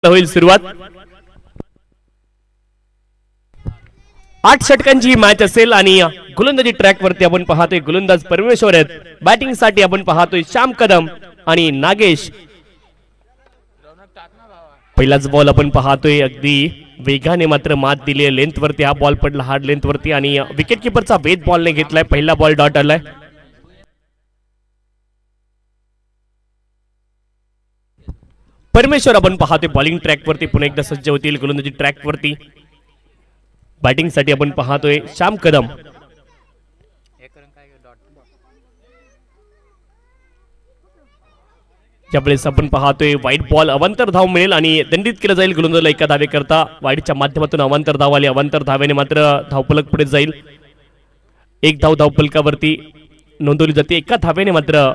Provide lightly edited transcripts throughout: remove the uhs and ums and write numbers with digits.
होईल सुरुवात. 8 षटकांची ही मॅच असेल आणि गोलंदाजी ट्रॅक वरती आपण पाहतोय गोलंदाज परमेश्वर आहेत. बॅटिंग साठी आपण पाहतोय श्याम कदम आणि नागेश. पहिलाच बॉल आपण पाहतोय अगदी वेगाने मात्र मात दिली. लेंथ वरती हा बॉल पडला हार्ड लेंथ वरती आणि विकेट किपरचा वेध बॉलने घेतलाय. पहिला बॉल डॉट आलाय. परमेश्वर आपण पाहतोय बॉलिंग ट्रॅक वरती पुन्हा एकदा सज्ज होतील गोलंदाजी ट्रॅक वरती. बॅटिंग साठी आपण पाहतोय श्याम कदम. ज्यावेळेस आपण पाहतोय वाईट बॉल अवांतर धाव मिळेल आणि दंडित केलं जाईल गोलंदाजला एका धावे करता. वाईटच्या माध्यमातून अवांतर धाव आली. अवांतर धावेने मात्र धावफलक पुढे जाईल. एक धाव धावफलकावरती नोंदवली जाते. एका धावेने मात्र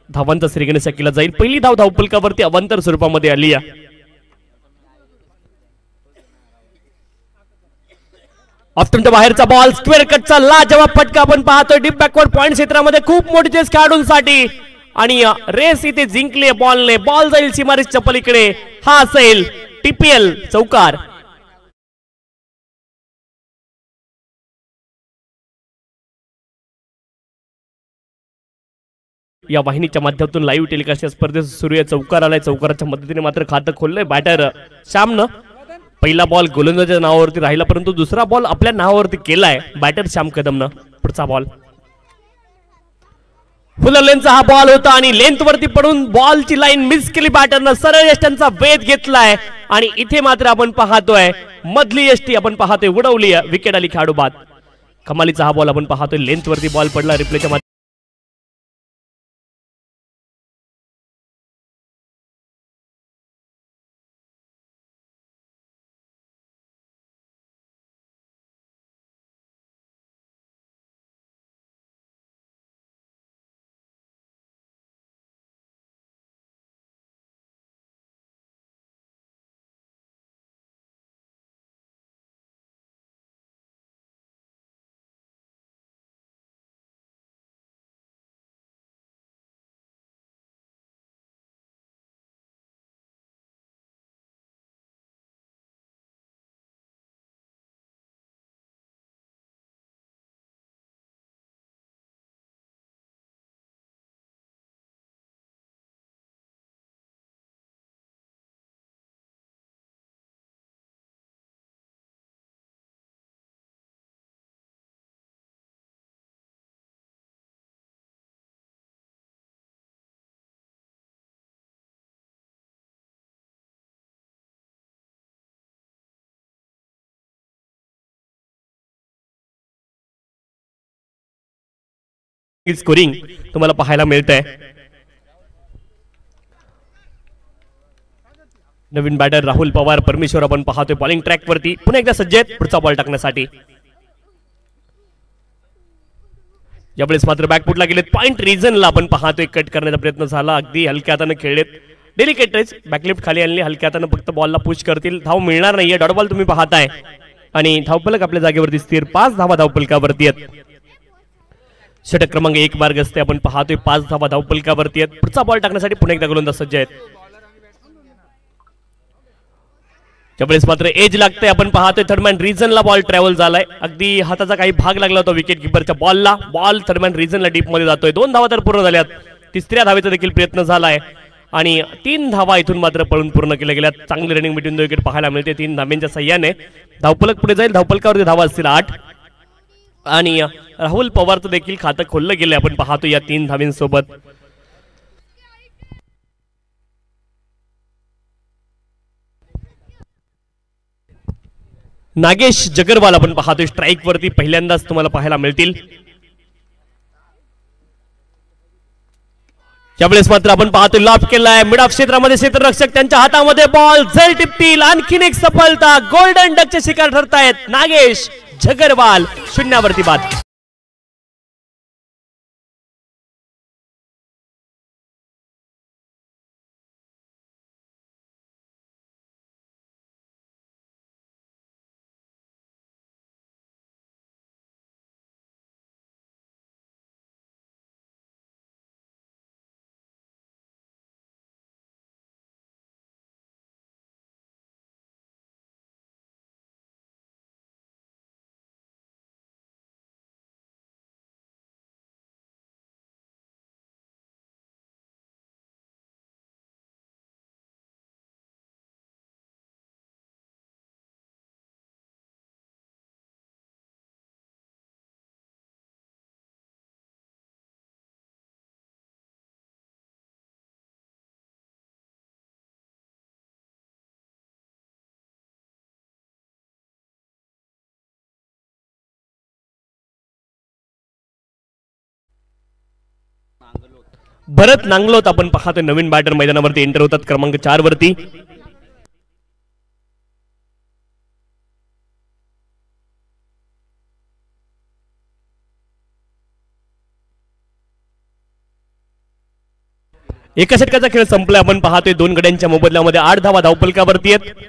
धावांचा श्रीगणेश केला जाईल. पहिली धाव धावफलकावरती अवांतर स्वरूपामध्ये आली आहे. ऑफ्टनच्या बाहेरचा बॉल स्क्वेअर कटचा लाजवाब फटका आपण पाहतोय डीप बॅकवर्ड पॉइंट क्षेत्रामध्ये. खूप मोठी चेस खेळाडूंसाठी आणि रेस इथे जिंकले बॉलने. बॉल जाईल सीमारेषच्या पलीकडे. हा असेल टीपीएल चौकार. या वाहिनीच्या माध्यमातून लाईव्ह टेलिकास्ट या स्पर्धेत सुरू आहे. चौकार आलाय. चौकाराच्या मदतीने मात्र खातं खोललंय बॅटर श्यामनं. पहिला बॉल गोलंदाजाच्या नावावरती राहिला परंतु दुसरा बॉल आपल्या नावावरती केलाय बॅटर श्याम कदमनं. पुढचा बॉल फुल लेनचा हा बॉल होता आणि लेंथ वरती पडून बॉलची लाईन मिस केली बॅटरनं. सरळ यष्ट्यांचा वेध घेतलाय आणि इथे मात्र आपण पाहतोय मधली यष्टी आपण पाहतोय उडवली. विकेट आली खेळाडू बाद. कमालीचा हा बॉल आपण पाहतोय लेंथ वरती बॉल पडला रिप्लेच्या स्कोरिंग तुम्हाला पाहायला मिळत आहे. नवीन बॅटर राहुल पवार परमेश्वर आपण पाहतोय बॉलिंग ट्रॅक वरती. पुन्हा एकदा सज्ज आहेत पुढचा बॉल टाकण्यासाठी. यावेळेस मात्र बॅकफुटला गेलेत. पॉइंट रिजनला आपण पाहतोय कट करण्याचा प्रयत्न झाला. अगदी हलक्या हाताने खेळलेत. डेलिकेट टच बॅकलिफ्ट खाली आणली. हलक्या हाताने फक्त बॉलला पुश करतील. धाव मिळणार नाहीये. डॉट बॉल तुम्ही पाहताय आणि धावफलक आपल्या जागेवरती स्थिर. 5 धावा धावफलकावरती आहेत. षटक क्रमांक 1 मार्ग असते आपण पाहतोय 5 धावा धावफलकावरती आहेत. पुढचा बॉल टाकण्यासाठी पुन्हा एकदा गोलंदाज सज्ज आहेत. त्यावेळेस मात्र एज लागते आपण पाहतोय थर्डमॅन रिजनला बॉल ट्रॅव्हल झालाय. अगदी हाताचा काही भाग लागला होता विकेट किपरच्या बॉलला. बॉल थर्डमॅन रिजनला डीप मध्ये जातोय. 2 धावा तर पूर्ण झाल्यात. तिसऱ्या धावेचा देखील प्रयत्न झालाय आणि 3 धावा इथून मात्र पळून पूर्ण केल्या गेल्यात. चांगली रनिंग बिटवीन द विकेट पाहायला मिळते. 3 धाब्यांच्या सहाय्याने धावफलक पुढे जाईल. धावफलकावरती धावा असतील 8 आणि राहुल पवारचं देखील खातं खोललं गेलं आपण पाहतो या 3 धावींसोबत. नागेश जगरवाल आपण पाहतोय स्ट्राईक वरती पहिल्यांदाच तुम्हाला पाहायला मिळतील. यावेळेस मात्र आपण पाहतोय लॉफ केलाय मिड ऑफ क्षेत्रामध्ये. क्षेत्ररक्षक त्यांच्या हातामध्ये बॉल झेल टिपतील. आणखीन एक सफलता. गोल्डन डकचे शिकार ठरतायत नागेश जगरवाल. 0 वरती बाद. भरत नांगलोत आपण पाहतोय नवीन बॅटर मैदानावरती एंटर होतात क्रमांक 4 वरती. एका षटकाचा खेळ संपलाय. आपण पाहतोय दोन गड्यांच्या मोबदल्यामध्ये 8 धावा धावपलकावरती आहेत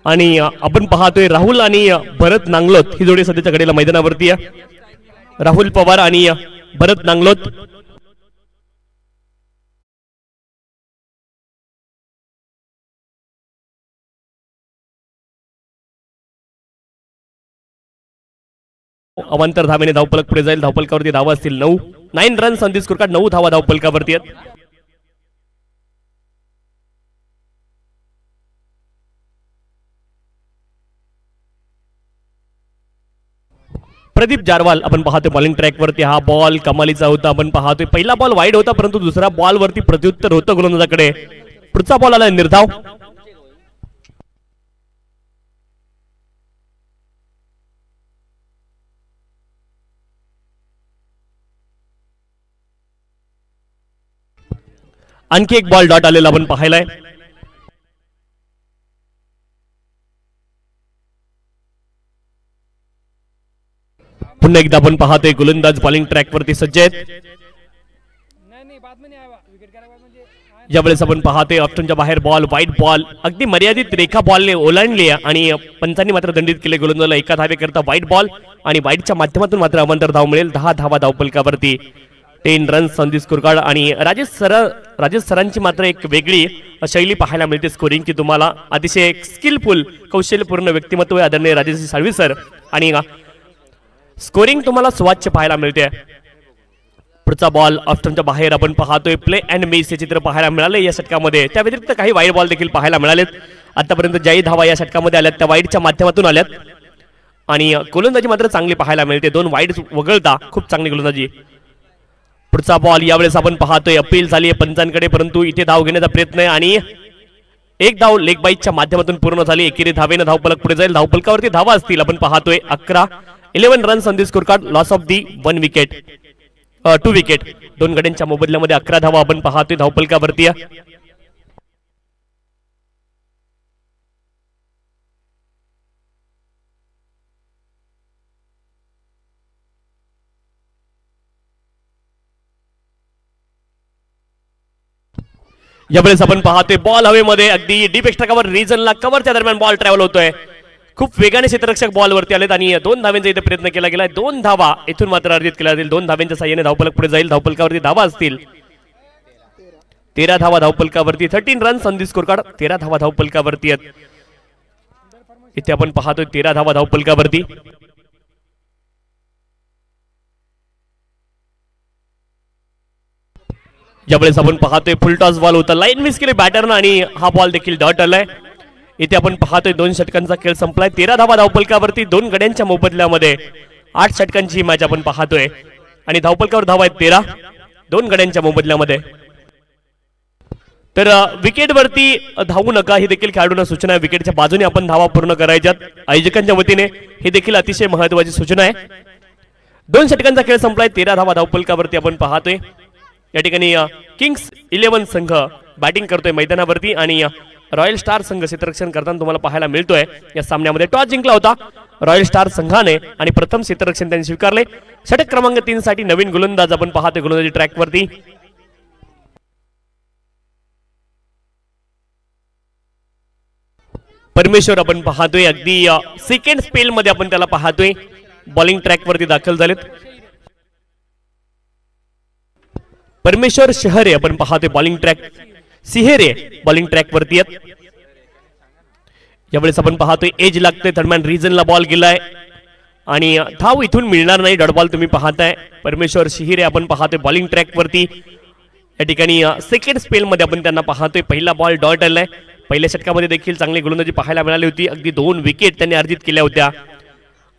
आणि आपण पाहतोय राहुल आणि भरत नांगलोत ही जोडी सध्याच्या घडीला मैदानावरती आहे. राहुल पवार आणि भरत नांगलोत. अवांतर धावेने धावपलक पुढे जाईल. धावपलकावरती धावा असतील 9 runs on the score card. 9 धावा धावपलकावरती आहेत. प्रदीप जारवाल आपण पाहतोय बॉलिंग ट्रॅक वरती. हा बॉल कमालीचा होता. आपण पाहतोय पहिला बॉल वाईड होता परंतु दुसरा बॉल वरती प्रत्युत्तर होतं गोलंदाजाकडे. पुढचा बॉल आला निर्धाव. आणखी एक बॉल डॉट आलेला आपण पाहिलाय. पुन्हा एकदा आपण पाहतोय गोलंदाज बॉलिंग ट्रॅक वरती सज्ज आहेत. यावेळेस आपण पाहतोय ऑप्शनच्या बाहेर बॉल वाईट बॉल अगदी मर्यादित रेखा बॉलने ओलांडली आणि पंचांनी मात्र दंडित केले गोलंदाजाला. एका धावेकरता वाईट बॉल आणि वाईटच्या माध्यमातून मात्र अवांतर धाव मिळेल. 10 धावा धावपलकावरती. 10 runs on the score card. आणि राजेश सरांची मात्र एक वेगळी शैली पाहायला मिळते स्कोरिंग की तुम्हाला अतिशय स्किलफुल कौशल्यपूर्ण व्यक्तिमत्व आहे आदरणीय राजेश साळवी सर आणि स्कोरिंग तुम्हाला स्वच्छ पाहायला मिळते. पुढचा बॉल ऑप्शनच्या बाहेर आपण पाहतोय. प्ले अँड मिस हे चित्र पाहायला मिळाले या षटकामध्ये. त्या व्यतिरिक्त काही वाईट बॉल देखील पाहायला मिळालेत. आतापर्यंत ज्याही धावा या षटकामध्ये आल्यात त्या वाईटच्या माध्यमातून आल्यात आणि गोलंदाजी मात्र चांगली पाहायला मिळते. 2 वाईट वगळता खूप चांगली गोलंदाजी. पुढचा बॉल यावेळेस आपण पाहतोय अपील झाली आहे पंचांकडे परंतु इथे धाव घेण्याचा प्रयत्न आहे आणि एक धाव लेग बाईटच्या माध्यमातून पूर्ण झाली. एकेरी धावेनं धावपलक पुढे जाईल. धावपलकावरती धावा असतील आपण पाहतोय 11 runs on the score card. Loss of the 2 wicket. 2 गड्यांच्या मोबदल्यामध्ये 11 धावा आपण पाहतोय धावपलकावरती. यावेळेस आपण पाहतोय बॉल हवेमध्ये अगदी डीप एक्स्ट्रा कव्हर रिजनला कव्हरच्या दरम्यान बॉल ट्रॅव्हल होतोय. खूप वेगाने क्षेत्ररक्षक बॉल वरती आलेत आणि 2 धावांचा इथे प्रयत्न केला गेलाय. 2 धावा इथून मात्र अर्जित केल्या जातील. 2 धावांच्या साह्याने धावपलक पुढे जाईल. धावपलकावरती धावा असतील 13 धावा धावपलकावरती. 13 runs on the score card. 13 धावा धावपलकावरती आहेत. इथे आपण पाहतोय 13 धावा धावपलकावरती. यावेळेस आपण पाहतोय फुल टॉस बॉल होता. लाईन मिस केली बॅटरनं आणि हा बॉल देखील डॉट आलाय. इथे आपण पाहतोय 2 षटकांचा खेळ संपलाय. 13 धावा धावपलकावरती. 2 गड्यांच्या मोबदल्यामध्ये 8 षटकांची मॅच आपण पाहतोय आणि धावपलकावर धावा आहेत 13 2 गड्यांच्या मोबदल्यामध्ये. तर विकेटवरती धावू नका ही देखील खेळाडूंना सूचना आहे. विकेटच्या बाजूने आपण धावा पूर्ण करायच्यात आयोजकांच्या वतीने. ही देखील अतिशय महत्त्वाची सूचना आहे. 2 षटकांचा खेळ संपलाय. 13 धावा धावपलकावरती आपण पाहतोय. या ठिकाणी किंग्स 11 संघ बॅटिंग करतोय मैदानावरती आणि रॉयल स्टार संघ क्षेत्ररक्षण करताना तुम्हाला पाहायला मिळतोय. या सामन्यामध्ये टॉस जिंकला होता रॉयल स्टार संघाने आणि प्रथम क्षेत्ररक्षण त्यांनी स्वीकारले. षटक क्रमांक 3 साठी नवीन गोलंदाज आपण पाहतोय गोलंदाजी ट्रॅक वरती. परमेश्वर आपण पाहतोय अगदी सेकंड स्पेल मध्ये आपण त्याला पाहतोय. बॉलिंग ट्रॅक वरती दाखल झालेत. परमेश्वर शहरे आपण पाहतोय बॉलिंग ट्रॅक. सिहेरे बॉलिंग ट्रॅक वरती आहेत. यावेळेस आपण पाहतोय एज लागतोय दरम्यान रिजनला बॉल गेलाय आणि धाव इथून मिळणार नाही. डॉट बॉल तुम्ही पाहताय. परमेश्वर शिहिरे आपण पाहतोय बॉलिंग ट्रॅक वरती. या ठिकाणी सेकंड स्पेल मध्ये आपण त्यांना पाहतोय. पहिला बॉल डॉट आलाय. पहिल्या षटकामध्ये देखील चांगली गोलंदाजी पाहायला मिळाली होती. अगदी 2 विकेट त्यांनी अर्जित केल्या होत्या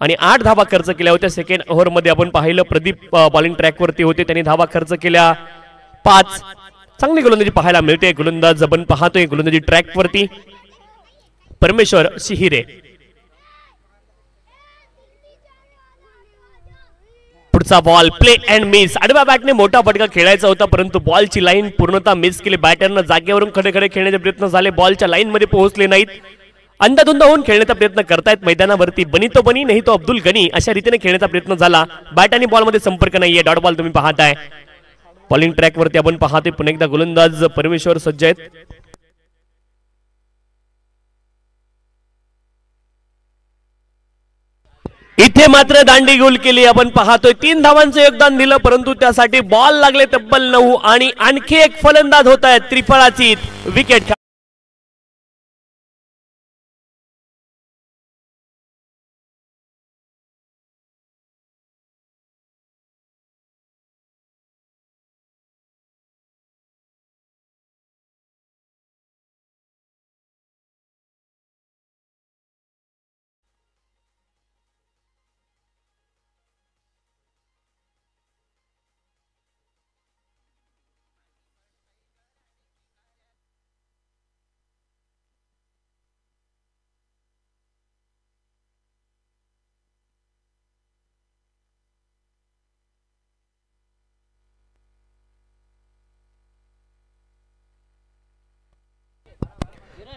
आणि 8 धावा खर्च केल्या होत्या. सेकंड ओव्हर मध्ये आपण पाहिलं प्रदीप बॉलिंग ट्रॅक वरती होते. त्यांनी धावा खर्च केल्या 5. चांगली गोलंदाजी पाहायला मिळते. गोलंदाज आपण पाहतोय गोलंदाजी ट्रॅक वरती परमेश्वर शिहिरे. पुढचा बॉल प्ले अँड मिस. आडव्या बॅटने मोठा फटका खेळायचा होता परंतु बॉलची लाईन पूर्णतः मिस केली. बॅटरनं जागेवरून खडे खडे खेळण्याचे प्रयत्न झाले, बॉलच्या लाईन मध्ये पोहोचले नाहीत. अंधाधुंद होऊन खेळण्याचा प्रयत्न करतायत मैदानावरती. बनी तो बनी नाही तो अब्दुल गनी अशा रीतीने खेळण्याचा प्रयत्न झाला. बॅट आणि बॉल मध्ये संपर्क नाहीये. डॉट बॉल तुम्ही पाहताय. बॉलिंग ट्रॅक वरती आपण पाहतोय पुन्हा एकदा गोलंदाज परमेश्वर सज्ज आहेत. इथे मात्र दांडी गोल केली. आपण पाहतोय 3 धावांचं योगदान दिलं परंतु त्यासाठी बॉल लागले तब्बल 9 आणि आणखी एक फलंदाज होत आहेत त्रिफळाची विकेट.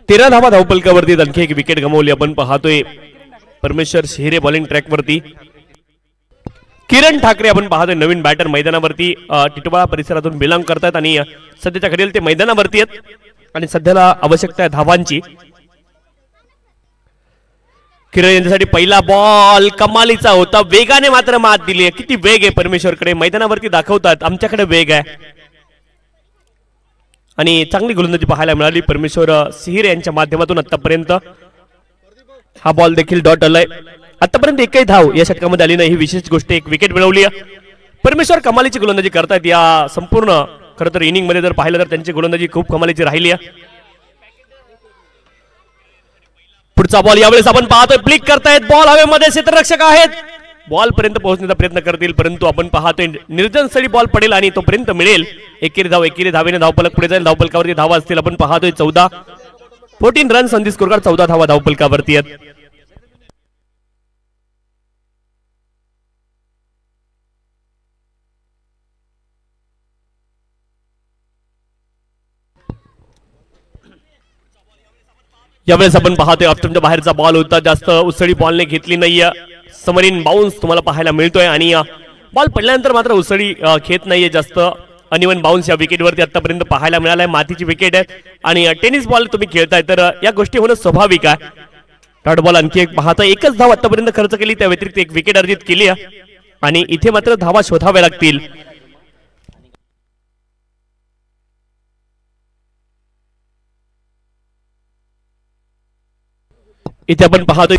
तेरा धावा धावपलकावरती आणखी एक विकेट गमावली. आपण पाहतोय परमेश्वर शिहिरे बॉलिंग ट्रॅक वरती. किरण ठाकरे आपण पाहतोय नवीन बॅटर मैदानावरती टिटवाळा परिसरातून बिलॉंग करतात आणि सध्याच्या घडीला ते मैदानावरती आहेत आणि सध्याला आवश्यकता आहे धावांची. किरण यांच्यासाठी पहिला बॉल कमालीचा होता. वेगाने मात्र मात दिली. किती वेग आहे परमेश्वरकडे. मैदानावरती दाखवतात आमच्याकडे वेग आहे आणि चांगली गोलंदाजी पाहायला मिळाली परमेश्वर सिहिरे यांच्या माध्यमातून. आतापर्यंत हा बॉल देखील डॉट आलाय. आतापर्यंत एकही धाव या षटकामध्ये आली नाही ही विशेष गोष्ट. एक विकेट मिळवली. परमेश्वर कमालीची गोलंदाजी करतायत या संपूर्ण खरं तर इनिंग मध्ये जर पाहिलं तर त्यांची गोलंदाजी खूप कमालीची राहिली. पुढचा बॉल यावेळेस आपण पाहतोय ब्लिक करतायत. बॉल हवेमध्ये क्षेत्ररक्षक आहेत. बॉल पर्यंत पोहोचण्याचा प्रयत्न करतील परंतु आपण पाहतोय निर्जन स्थळी बॉल पडेल आणि तोपर्यंत मिळेल. एकेरी धावेने धावपलक पुढे जाईल. धावपलकावरती धावा असतील. आपण पाहतोय 14 रन संधी स्कोर कार्ड. 14 धावा धावपलकावरती आहेत. यावेळेस आपण पाहतोय ऑप्शनच्या बाहेरचा बॉल होता. जास्त उसळी बॉलने घेतली नाहीये. समरीन बाउन्स तुम्हाला पाहायला मिळतोय आणि बॉल पडल्यानंतर मात्र उसळी घेत नाहीये जास्त. अनइवन बाउन्स या विकेटवरती आतापर्यंत पाहायला मिळालाय. मातीची विकेट आहे आणि टेनिस बॉल तुम्ही खेळताय तर या गोष्टी होणं स्वाभाविक आहे. डॉट बॉल आणखी एक पाहता. एकच धाव आतापर्यंत खर्च केली त्या व्यतिरिक्त एक विकेट अर्जित केली आणि इथे मात्र धावा शोधाव्या लागतील. इथे आपण पाहतोय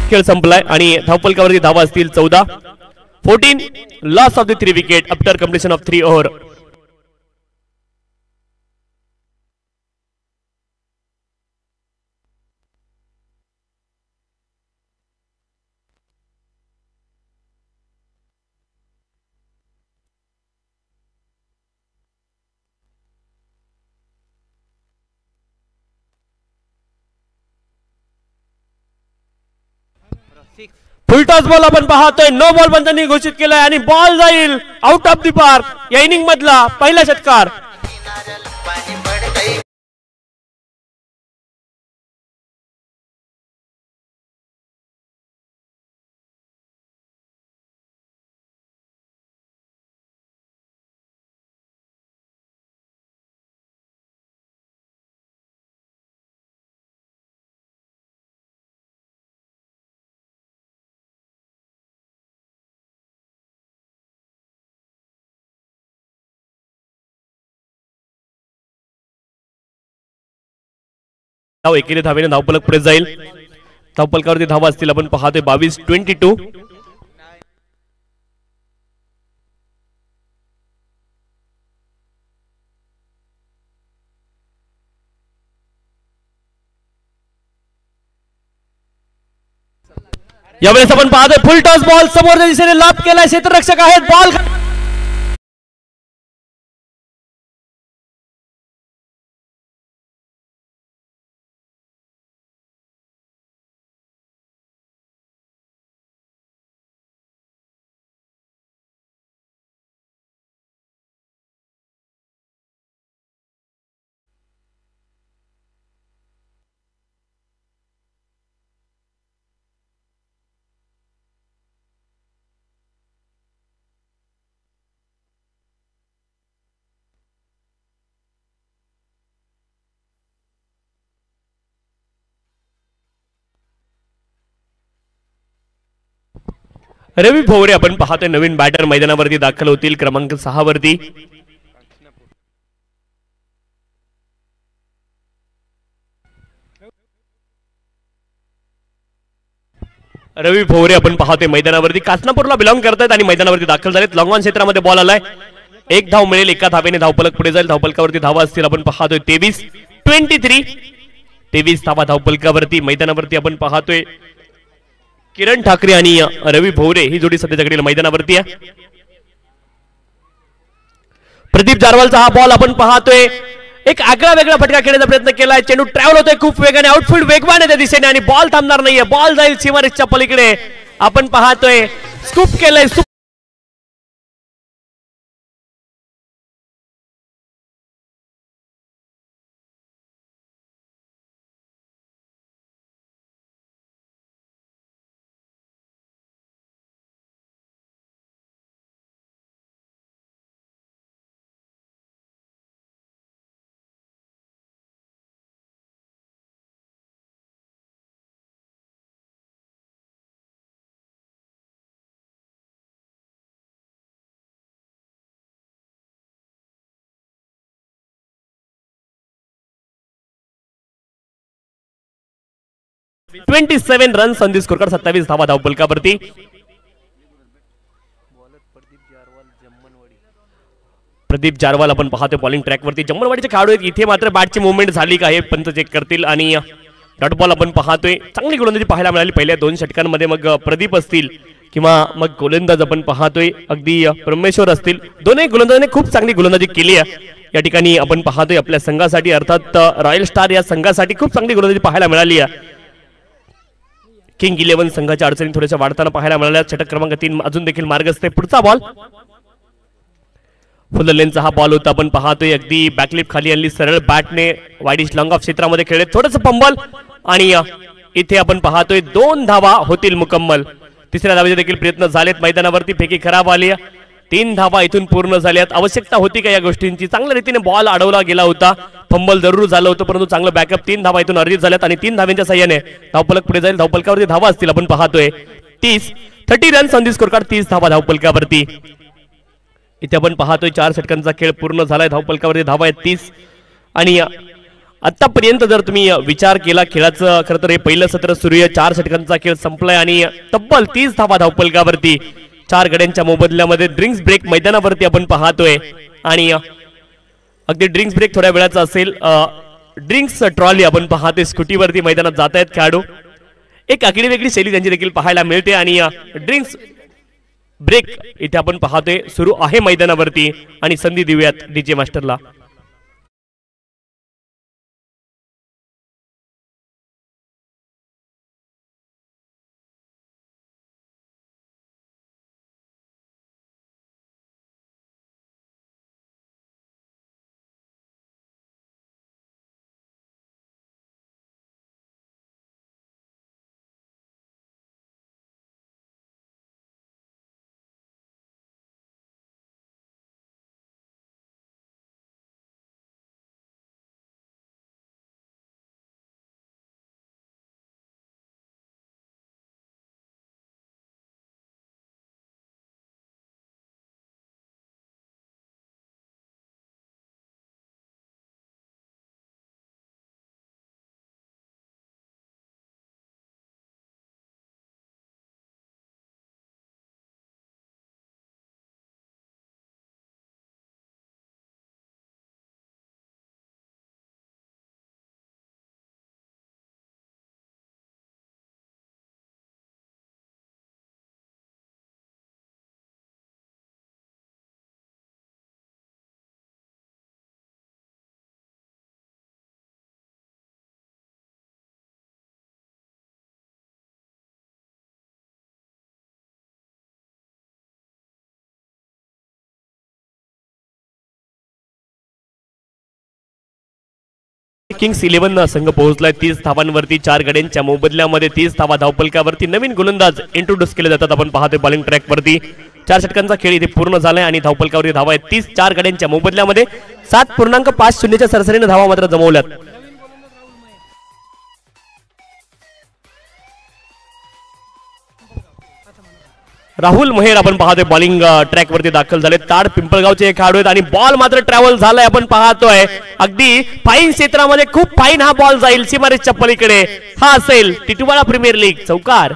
खेळ संपलाय आणि धावपलकावरती धावा असतील 14 loss of the 3 wicket after completion of 3 over. Full toss ball आपण पाहतोय. नो बॉल पंचांनी घोषित केलाय आणि बॉल जाईल आउट ऑफ द पार्क. या इनिंग मधला पहिला षटकार. एकेरी धावेने धावपलक पुढे जाईल. धावपलकावरती धावा असतील. आपण पाहतोय 22-22. यावेळेस आपण पाहतोय फुल टॉस बॉल समोरच्या दिशेने लाभ केलाय. क्षेत्ररक्षक आहेत. बॉल रवी भोवरे आपण पाहतोय नवीन बॅटर मैदानावरती दाखल होतील क्रमांक 6 वरती. रवी भोवरे आपण पाहतोय मैदानावरती कासनापूरला बिलॉंग करतायत आणि मैदानावरती दाखल झालेत. लॉंग ऑन क्षेत्रामध्ये बॉल आलाय. एक धाव मिळेल. एका धावेने धावफलक पुढे जाईल. धावफलकावरती धावा असतील आपण पाहतोय 23 धावा धावफलकावरती. मैदानावरती आपण पाहतोय किरण ठाकरे आणि रवी भोवरे ही जोडी सध्याच्या घडीला मैदानावरती आहे. प्रदीप जारवालचा हा बॉल आपण पाहतोय. एक आगळा वेगळा फटका खेळण्याचा प्रयत्न केलाय. चेंडू ट्रॅव्हल होतोय खूप वेगाने. आउटफील्ड वेगवान आहे त्या दिशेने आणि बॉल थांबणार नाहीये. बॉल जाईल सीमारेषच्या पलीकडे. आपण पाहतोय स्कूप केलंय. 27 रन्स ऑन दी स्कोरकार्ड. 27 धावा धावफलकावरती. प्रदीप जारवाल आपण पाहतोय बॉलिंग ट्रॅकवरती. जम्मलवाडीचे खेळाडू आहेत. इथे मात्र बॅटची मुवमेंट झाली का हे पंच चेक करतील. आणि डॉट बॉल आपण पाहतोय. चांगली गोलंदाजी पाहायला मिळाली पहिल्या 2 षटकांमध्ये. मग प्रदीप असतील किंवा मग गोलंदाज आपण पाहतोय अगदी परमेश्वर असतील. दोन्ही गोलंदाजांनी खूप चांगली गोलंदाजी केली आहे या ठिकाणी. आपण पाहतोय आपल्या संघासाठी अर्थात रॉयल स्टार या संघासाठी खूप चांगली गोलंदाजी पाहायला मिळाली आहे. किंग 11 संघाच्या अडचणी थोड्याशा वाढताना पाहायला मिळाल्या. षटक क्रमांक 3 अजून देखील मार्गस्थ आहे. पुढचा बॉल फुल लेनचा हा बॉल होता. आपण पाहतोय अगदी बॅकलिप खाली आणली. सरळ बॅटने वाईडिश लॉंग ऑफ क्षेत्रामध्ये खेळले. थोडंसं पंबल आणि इथे आपण पाहतोय 2 धावा होतील मुकम्मल. तिसऱ्या धावेचे देखील प्रयत्न झालेत मैदानावरती. फेकी खराब आली. 3 धावा इथून पूर्ण झाल्यात. आवश्यकता होती का या गोष्टींची. चांगल्या रीतीने बॉल अडवला गेला होता. फंबल जरूर झालं होतं परंतु चांगलं बॅकअप. 3 धावा इथून अर्जित झाल्यात आणि 3 धाव्यांच्या साह्याने धावफलक पुढे जाईल. धावफलकावरती धावा असतील आपण पाहतोय 30 रन्स ऑन दी स्कोरकार्ड. 30 धावा धावफलकावरती. इथे आपण पाहतोय 4 षटकांचा खेळ पूर्ण झालाय. धावफलकावरती धावा आहेत 30. आणि आतापर्यंत जर तुम्ही विचार केला खेळाचं, खरं तर हे पहिलं सत्र सुरू आहे. 4 षटकांचा खेळ संपलाय आणि तब्बल 30 धावा धावफलकावरती. 4 गड्यांच्या मोबदल्यामध्ये ड्रिंक्स ब्रेक मैदानावरती आपण पाहतोय. आणि अगदी ड्रिंक्स ब्रेक थोड्या वेळाचा असेल. ड्रिंक्स ट्रॉली आपण पाहतोय. स्कूटीवरती मैदानात जात आहेत खेळाडू. एक आगळी वेगळी शैली त्यांची देखील पाहायला मिळते. आणि ड्रिंक्स ब्रेक इथे आपण पाहतोय सुरू आहे मैदानावरती. आणि संधी देऊयात डीजे मास्टरला. किंग्स 11 संघ पोहोचलाय 30 धावांवरती. 4 गड्यांच्या मोबदल्यामध्ये 30 धावा धावफलकावरती. नवीन गोलंदाज इंट्रोड्यूस केले जातात आपण पाहतोय बॉलिंग ट्रॅकवरती. 4 षटकांचा खेळ इथे पूर्ण झालाय आणि धावफलकावरती धावा आहेत 30. 4 गड्यांच्या मोबदल्यामध्ये 7.50 सरासरीने धावा मात्र जमवल्यात. राहुल मेहर आपण पाहतोय बॉलिंग ट्रॅक वरती दाखल झाले. ताड पिंपळगावचे खेळाडू आहेत आणि बॉल मात्र ट्रॅव्हल झालाय. आपण पाहतोय अगदी फाईन क्षेत्रामध्ये खूप फाईन हा बॉल जाईल सीमारेषच्या पलीकडे. हा असेल टिटवाळा प्रीमियर लीग चौकार.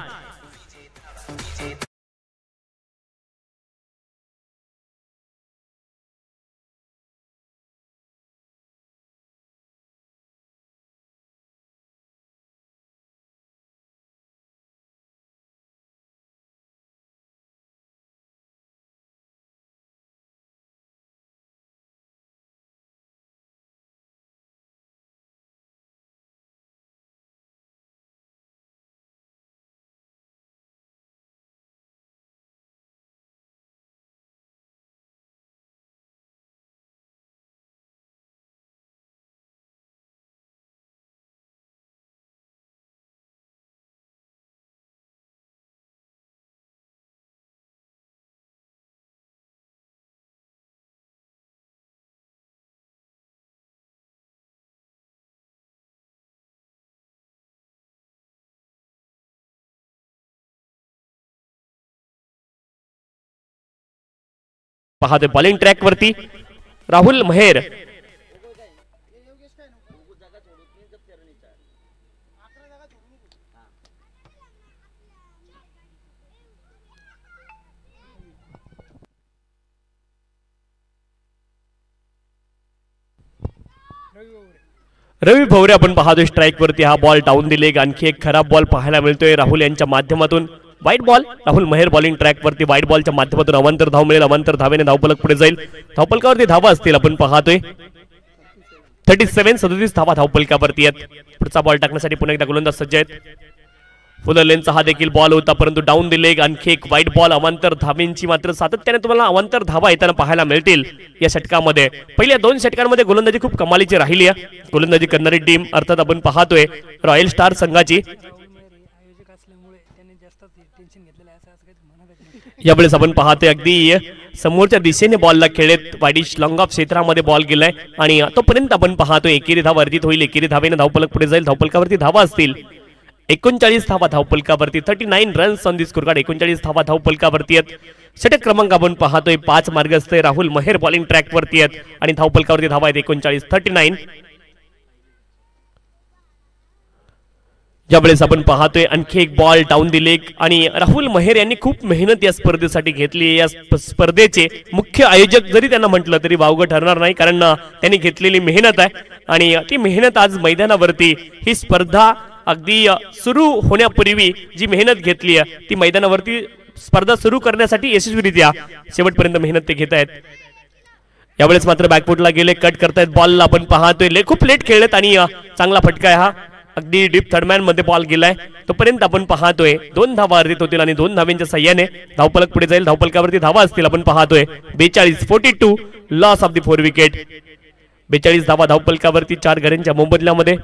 पाहतोय बॉलिंग ट्रॅक वरती राहुल मेहर. रवी भवरे आपण पाहतोय स्ट्राइक वरती. हा बॉल डाऊन दिले. आणखी एक खराब बॉल पाहायला मिळतोय राहुल यांच्या माध्यमातून. Wide ball Rahul Mehar bowling track वरती. वाईट बॉलच्या माध्यमातून अवांतर धाव मिळेल. अवांतर धावेने धावफलक पुढे जाईल. धावफलकावरती धावा असतील आपण पाहतोय 37 धावा धावफलकावरती आहेत. पुढचा बॉल टाकण्यासाठी पुन्हा एकदा गोलंदाज सज्ज आहेत. फुलर लेनचा हा देखील बॉल होता परंतु डाऊन दिले. आणखी एक वाईट बॉल. अवांतर धावेंची मात्र सातत्याने तुम्हाला अवांतर धावा येताना पाहायला मिळतील या षटकामध्ये. पहिल्या 2 षटकांमध्ये गोलंदाजी खूप कमालीची राहिली आहे. गोलंदाजी करणारी टीम अर्थात आपण पाहतोय रॉयल स्टार संघाची. यावेळेस आपण पाहतोय अगदी समोरच्या दिशेने बॉलला खेळत वाईडिश लॉंग ऑफ क्षेत्रामध्ये बॉल गेलाय आणि तोपर्यंत आपण पाहतोय एकेरी धाव अर्जित होईल. एकेरी धावेने धावफलक पुढे जाईल. धावफलकावरती धावा असतील 39 धावा धावफलकावरती. 39 runs on the score card. 39 धावा धावफलकावरती आहेत. षटक क्रमांक आपण पाहतोय 5 मार्गस्थ राहुल मेहर बॉलिंग ट्रॅक वरती आहेत आणि धावफलकावरती धावा आहेत 39. 39 ज्यावेळेस आपण पाहतोय आणखी एक बॉल डाऊन दिले आणि राहुल मेहर यांनी खूप मेहनत या स्पर्धेसाठी घेतली. या स्पर्धेचे मुख्य आयोजक जरी त्यांना म्हटलं तरी वावगं ठरणार नाही कारण त्यांनी घेतलेली मेहनत आहे आणि ती मेहनत आज मैदानावरती ही स्पर्धा अगदी सुरू होण्यापूर्वी जी मेहनत घेतली आहे ती मैदानावरती स्पर्धा सुरू करण्यासाठी यशस्वीरित्या शेवटपर्यंत मेहनत ते घेत आहेत. यावेळेस मात्र बॅकफुटला गेले. कट करतायत बॉलला आपण पाहतोय. खूप लेट खेळलेत आणि चांगला फटका आहे हा. अगदी डीप थर्डमॅन मध्ये बॉल गेलाय. तोपर्यंत आपण पाहतोय 2 धावा अर्जित होतील आणि 2 धावांच्या साह्याने धावफलक पुढे जाईल. धावफलकावरती धावा असतील आपण पाहतोय 42. 42 लॉस ऑफ दी 4 विकेट. 42 धावा धावफलकावरती 4 गड्यांच्या मोबदल्यामध्ये.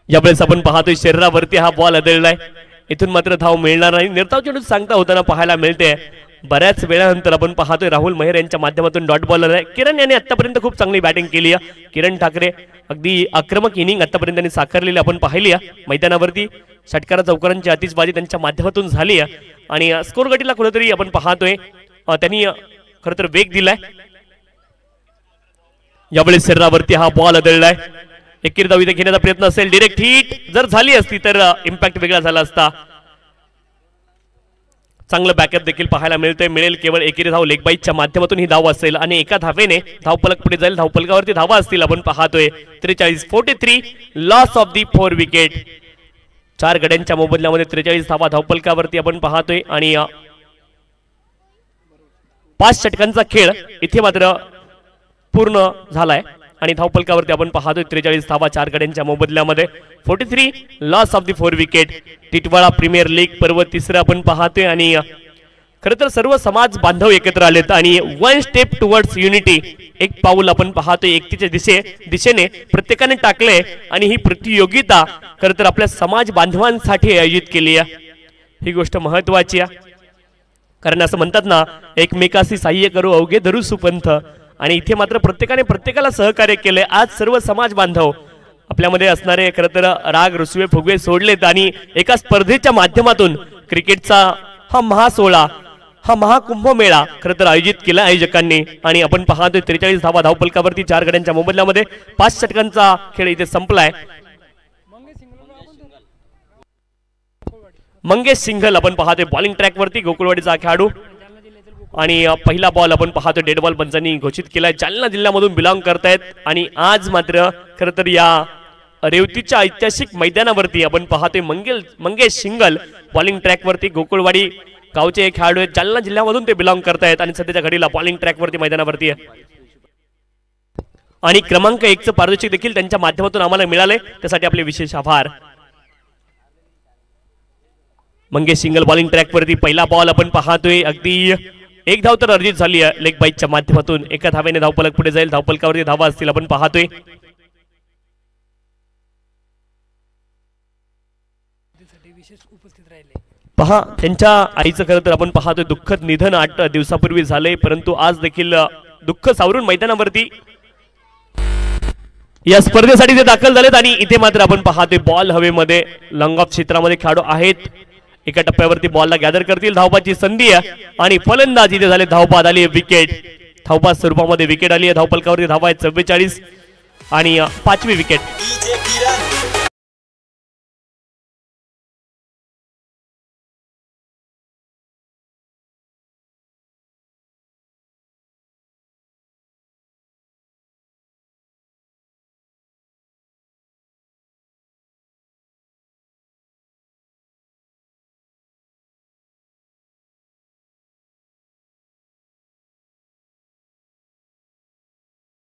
यावेळेस आपण पाहतोय शरीरावरती हा बॉल आदळलाय. इथून मात्र धाव मिळणार नाही. निर्धाव चेंडू सांगता होताना पाहायला मिळते. बऱ्याच वेळानंतर आपण पाहतोय राहुल मेहर यांच्या माध्यमातून डॉट बॉलर आहे. किरण यांनी आतापर्यंत खूप चांगली बॅटिंग केली आहे. किरण ठाकरे अगदी आक्रमक इनिंग आतापर्यंत त्यांनी साकारलेली आपण पाहिली आहे. मैदानावरती षटकार चौकारांची आतिषबाजी त्यांच्या माध्यमातून झाली आहे आणि स्कोर गटीला कुठेतरी आपण पाहतोय त्यांनी खरं तर वेग दिलाय. यावेळेस शरीरावरती हा बॉल आदळलाय. एकेरी धाव इथे घेण्याचा प्रयत्न असेल. डायरेक्ट हिट जर झाली असती तर इम्पॅक्ट वेगळा झाला असता. चांगलं बॅकअप देखील पाहायला मिळेल. केवळ एकेरी धाव लेग बाईटच्या माध्यमातून ही धाव असेल आणि एका धावेने धावफलक पुढे जाईल. धावफलकावरती धावा असतील आपण पाहतोय 43. 43 लॉस ऑफ दी 4 विकेट. 4 गड्यांच्या मोबदल्यामध्ये 43 धावा धावफलकावरती आपण पाहतोय आणि 5 षटकांचा खेळ इथे मात्र पूर्ण झालाय आणि धावफलकावरती आपण पाहतोय 43 धावा 4 गड्यांच्या मोबदल्यामध्ये. 43 loss of the 4 wicket. Titwala premier league पर्व 3 आपण पाहतोय आणि खरं तर सर्व समाज बांधव एकत्र आलेत आणि 1 स्टेप टुवर्ड्स युनिटी. एक पाऊल आपण पाहतोय एकतेच्या दिशेने प्रत्येकाने टाकले आणि ही प्रतियोगिता खरं तर आपल्या समाज बांधवांसाठी आयोजित केली आहे. ही गोष्ट महत्वाची आहे कारण असं म्हणतात ना एकमेकाशी सहाय्य करू अवघे धरू सुपंथ. आणि इथे मात्र प्रत्येकाने प्रत्येकाला सहकार्य केले। आज सर्व समाज बांधव आपल्यामध्ये असणारे खरं तर राग रुसवे फुगवे सोडलेत आणि एका स्पर्धेच्या माध्यमातून क्रिकेटचा हा महासोहळा हा महाकुंभमेळा खरं तर आयोजित केला आयोजकांनी। आणि आपण पाहतोय 43 धावा धावपलकावरती 4 गड्यांच्या मोबदल्यामध्ये 5 षटकांचा खेळ इथे संपलाय। मंगेश सिंघल आपण पाहतोय बॉलिंग ट्रॅक वरती, गोकुळवाडीचा खेळाडू। आणि पहिला बॉल आपण पाहतोय डेड बॉल पंचांनी घोषित केलाय, जालना जिल्ह्यामधून बिलॉंग करतायत। आणि आज मात्र खरं तर या रेवतीच्या ऐतिहासिक मैदानावरती आपण पाहतोय मंगेश सिंघल बॉलिंग ट्रॅक वरती, गोकुळवाडी गावचे खेळाडू आहेत, जालना जिल्ह्यामधून ते बिलॉंग करतायत आणि सध्याच्या घडीला बॉलिंग ट्रॅक वरती मैदानावरती आहे। आणि क्रमांक 1चं पारितोषिक देखील त्यांच्या माध्यमातून आम्हाला मिळाले, त्यासाठी आपले विशेष आभार। मंगेश सिंघल बॉलिंग ट्रॅक वरती पहिला बॉल आपण पाहतोय, अगदी 1 धाव तर अर्जित झाली आहे लेग बाईटच्या माध्यमातून। एका धावेने धावपलक पुढे जाईल, धावपलकावरती धावा असतील आपण पाहतोय। पहा त्यांच्या आईचं खरं तर आपण पाहतोय दुःखद निधन 8 दिवसापूर्वी झाले, परंतु आज देखील दुःख सावरून मैदानावरती या स्पर्धेसाठी ते दाखल झालेत। आणि इथे मात्र आपण पाहतोय बॉल हवेमध्ये, लॉंग ऑफ क्षेत्रामध्ये खेळाडू आहेत, एका टप्प्यावरती बॉलला गॅदर करतील, धावपाची संधी आहे आणि फलंदाज इथे झाले, धावबाद आली, विकेट धावबाद स्वरूपामध्ये विकेट आली आहे। धावपलकावरती धावा आहेत 44 आणि 5वी विकेट।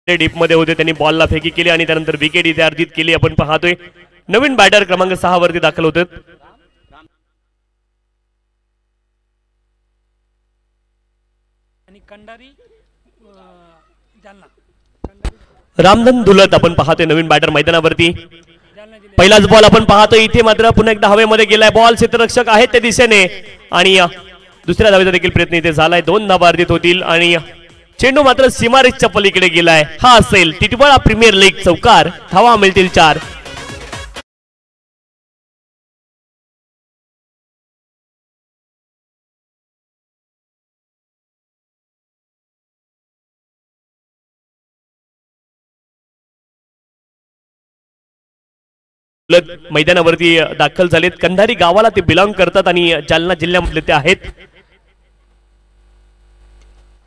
डीप मध्ये होते, त्यांनी बॉलला फेकी केली आणि त्यानंतर विकेट इथे अर्जित केली। आपण पाहतोय नवीन बॅटर क्रमांक 6 वरती दाखल होते, रामधन दुलत आपण पाहतोय नवीन बॅटर मैदानावरती। पहिलाच बॉल आपण पाहतोय, इथे मात्र पुन्हा एकदा हवेमध्ये गेलाय बॉल, क्षेत्ररक्षक आहेत त्या दिशेने आणि दुसऱ्या धावेचा देखील प्रयत्न इथे झालाय, 2 धावा अर्जित होतील आणि चेंडू मात्र सीमारेषच्या पलीकडे गेलाय। हा असेल टिटवाळा प्रीमियर लीग चौकार, धावा मिळतील 4। मैदानावरती दाखल झालेत, कंधारी गावाला ते बिलॉंग करतात आणि जालना जिल्ह्यामधले ते आहेत।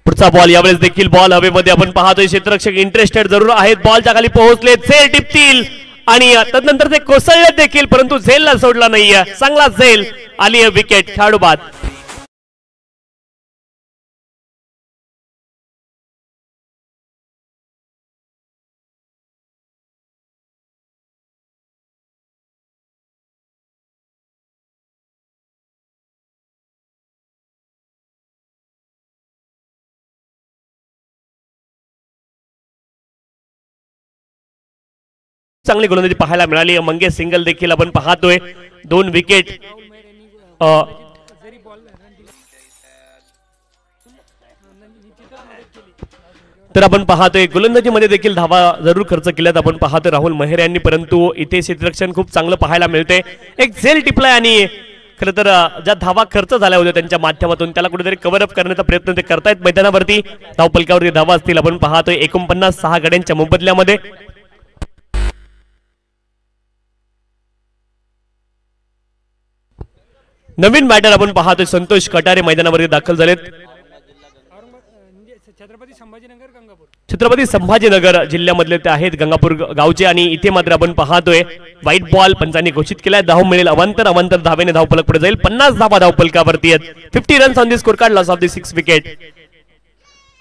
पुढचा बॉल, यावेळेस देखील बॉल हवेमध्ये आपण पाहतोय, क्षेत्ररक्षक इंटरेस्टेड जरूर आहेत, बॉलच्या खाली पोहोचले, झेल टिपतील आणि तदनंतर ते कोसळले देखील, परंतु झेलला सोडला नाहीये, चांगला झेल आली, विकेट, खेळाडू बाद। चांगली गोलंदाजी पाहायला मिळाली, मंगेश सिंघल देखील आपण पाहतोय 2 विकेट। तर आपण पाहतोय गोलंदाजीमध्ये देखील धावा जरूर खर्च केल्यात आपण पाहतोय राहुल मेहर यांनी, परंतु इथे क्षेत्ररक्षण खूप चांगलं पाहायला मिळते, एक झेल टिपलाय आणि खरं तर ज्या धावा खर्च झाल्या होत्या त्यांच्या माध्यमातून त्याला कुठेतरी कव्हर अप करण्याचा प्रयत्न ते करतायत मैदानावरती। धावपलकावरती धावा असतील आपण पाहतोय 49 6 गड्यांच्या मोबदल्यामध्ये। नवीन बॅटर आपण पाहतोय संतोष कटारे मैदानावरती दाखल झालेत, छत्रपती संभाजीनगर जिल्ह्यामधले ते आहेत, गंगापूर गावचे। आणि इथे मात्र आपण पाहतोय व्हाईट बॉल पंचांनी घोषित केलाय, धाव मिळेल अवांतर धावेने धावपलक पुढे जाईल, 50 धावा धावपलकावरती आहेत, 50 runs on the score card, loss of the 6 wicket,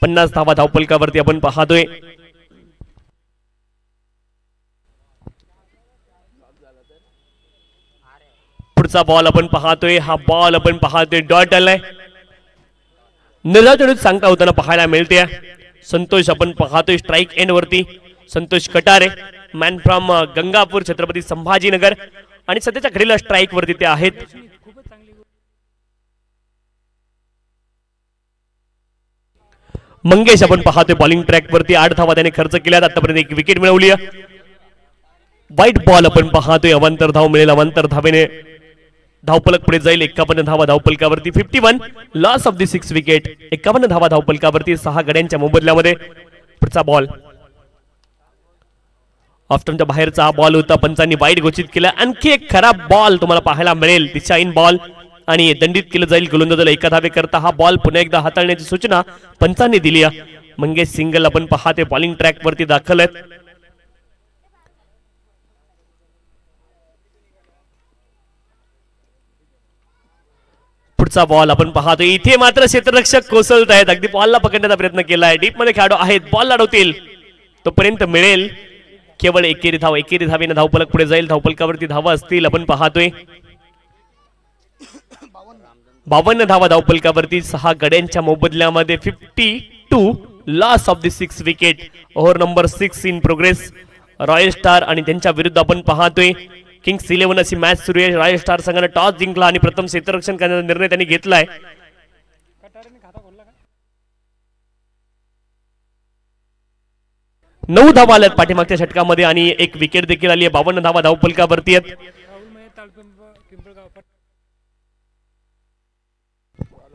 50 धावा धावपलकावरती आपण पाहतोय। पुढचा बॉल आपण पाहतोय, हा बॉल आपण पाहतोय डॉट आलाय, निर्धारित सांगता होताना पाहायला मिळते। संतोष आपण पाहतोय स्ट्राइक एंड वरती, संतोष कटारे मॅन फ्रॉम गंगापूर छत्रपती संभाजीनगर आणि सध्याच्या घडीला स्ट्राइक वरती ते आहेत। मंगेश आपण पाहतोय बॉलिंग ट्रॅक वरती 8 धावा त्याने खर्च केल्यात, आतापर्यंत एक विकेट मिळवली. वाईट बॉल आपण पाहतोय, अवांतर धाव मिळेल, अवांतर धावेने धावपलक पुढे जाईल. 51 धावा धावपलकावरती, 51 लॉस ऑफ द 6 विकेट. 51 धावा धावपलकावरती 6 गड्यांच्या मोबदल्यामध्ये. पुढचा बॉल ऑफ्टनच्या बाहेरचा हा बॉल होता, पंचांनी वाईट घोषित केला. आणखी एक खराब बॉल तुम्हाला पाहायला मिळेल, दिशा इन बॉल आणि दंडित केलं जाईल गोलंदाजाला. एका धावे करता हा बॉल पुन्हा एकदा हाताळण्याची सूचना पंचांनी दिली. मंगेश सिंगल आपण पाहते बॉलिंग ट्रॅक वरती दाखल आहेत. पुढचा बॉल आपण पाहतो, इथे मात्र क्षेत्ररक्षक कोसळत आहेत, अगदी बॉलला पकडण्याचा प्रयत्न केलाय. डीप मध्ये खेळाडू आहेत, बॉल लढवतील तोपर्यंत मिळेल केवळ एकेरी धाव. एकेरी धावेने धावपलक पुढे जाईल. धावपलकावरती धावा असतील आपण पाहतोय 52 धावा धावपलकावरती 6 गड्यांच्या मोबदल्यामध्ये. 52 loss of the 6 wicket. Over number 6 in progress. Royal star आणि त्यांच्या विरुद्ध आपण पाहतोय किंग्स 11 अशी मॅच सुरू आहे. रॉयल स्टार संघाने टॉस जिंकला आणि प्रथम क्षेत्ररक्षण करण्याचा निर्णय त्यांनी घेतलाय. 9 धावा आल्यात पाठीमागच्या षटकामध्ये आणि एक विकेट देखील आली आहे. 52 धावा धावपलकावरती आहेत.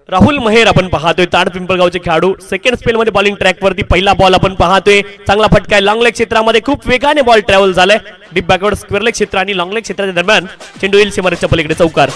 राहुल महेर आपण पाहतोय, ताड पिंपळगावचे खेळाडू. सेकंड स्पेल मध्ये बॉलिंग ट्रॅक वरती पहिला बॉल आपण पाहतोय, चांगला फटका आहे. लॉंग लेग क्षेत्रामध्ये खूप वेगाने बॉल ट्रॅव्हल झालाय. डीप बॅकवर्ड स्क्वेअर लेग क्षेत्र आणि लॉंग लेग क्षेत्राच्या दरम्यान चेंडू येईल सीमारेषेच्या पलीकडे चौकार.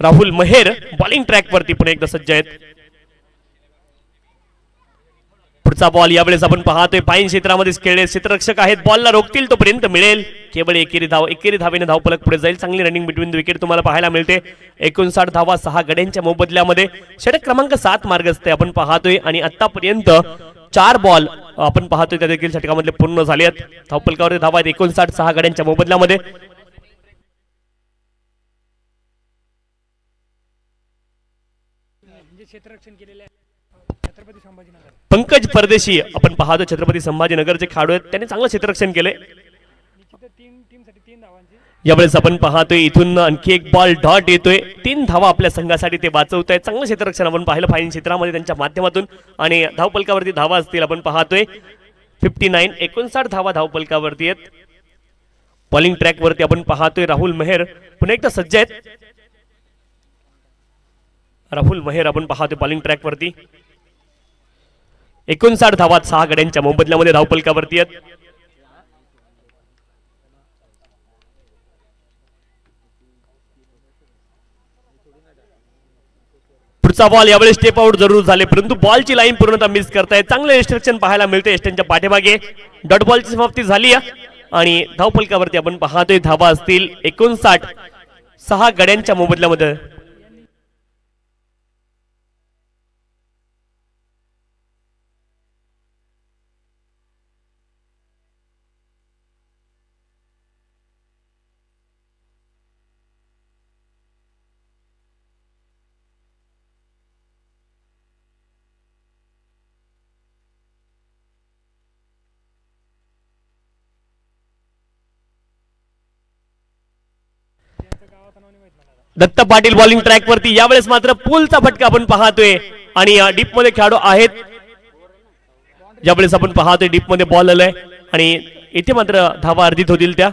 राहुल महेर बॉलिंग ट्रॅक वरती पुन्हा एकदा सज्ज आहेत. पुढचा बॉल यावेळेस आपण पाहतोय पाईन क्षेत्रामध्ये खेळले क्षेत्ररक्षक आहेत, बॉलला रोखतील तोपर्यंत मिळेल केवळ एकेरी धाव. एकेरी धावेने धावपलक पुढे जाईल. चांगली रनिंग बिटवीन द विकेट तुम्हाला पाहायला मिळते. 59 धावा 6 गड्यांच्या मोबदल्यामध्ये. षटक क्रमांक 7 मार्गस्थ आपण पाहतोय आणि आतापर्यंत 4 बॉल आपण पाहतोय त्या देखील षटकामधले पूर्ण झाले आहेत. धावपलकावर धावा 59 6 गड्यांच्या मोबदल्यामध्ये. पंकज परदेशी आपण पाहतो छत्रपती संभाजीनगरचे खेळाडू आहेत, त्यांनी चांगलं क्षेत्ररक्षण केले. यावेळेस आपण पाहतोय इथून आणखी एक बॉल डॉट येतोय. 3 धावा आपल्या संघासाठी ते वाचवत आहेत. चांगलं क्षेत्ररक्षण आपण पाहिलं फाईन क्षेत्रामध्ये त्यांच्या माध्यमातून आणि धावपलकावरती धावा असतील आपण पाहतोय 59 59 धावा धावपलकावरती आहेत. बॉलिंग ट्रॅक वरती आपण पाहतोय राहुल मेहर पुन्हा एकदा सज्ज आहेत. राहुल मेहर आपण पाहतोय बॉलिंग ट्रॅक वरती 59 धावात 6 गड्यांच्या मोबदल्यामध्ये धावपलकावरती आहेत. पुढचा बॉल यावेळी स्टेप आउट जरूर झाले, परंतु बॉलची लाईन पूर्णतः मिस करतायत. चांगले रिस्ट्रिक्शन पाहायला मिळते एस्टनच्या पाठीमागे. डॉट बॉलची समाप्ती झाली आणि धावपलकावरती आपण पाहतोय धावा असतील 59 6 गड्यांच्या मोबदल्यामध्ये. दत्त पाटील बॉलिंग ट्रॅक वरती यावेळेस मात्र पुलचा फटका आपण पाहतोय आणि डीप मध्ये खेळाडू आहेत. यावेळेस आपण पाहतोय डीप मध्ये बॉल आलाय आणि इथे मात्र धावा अर्जित होतील त्या.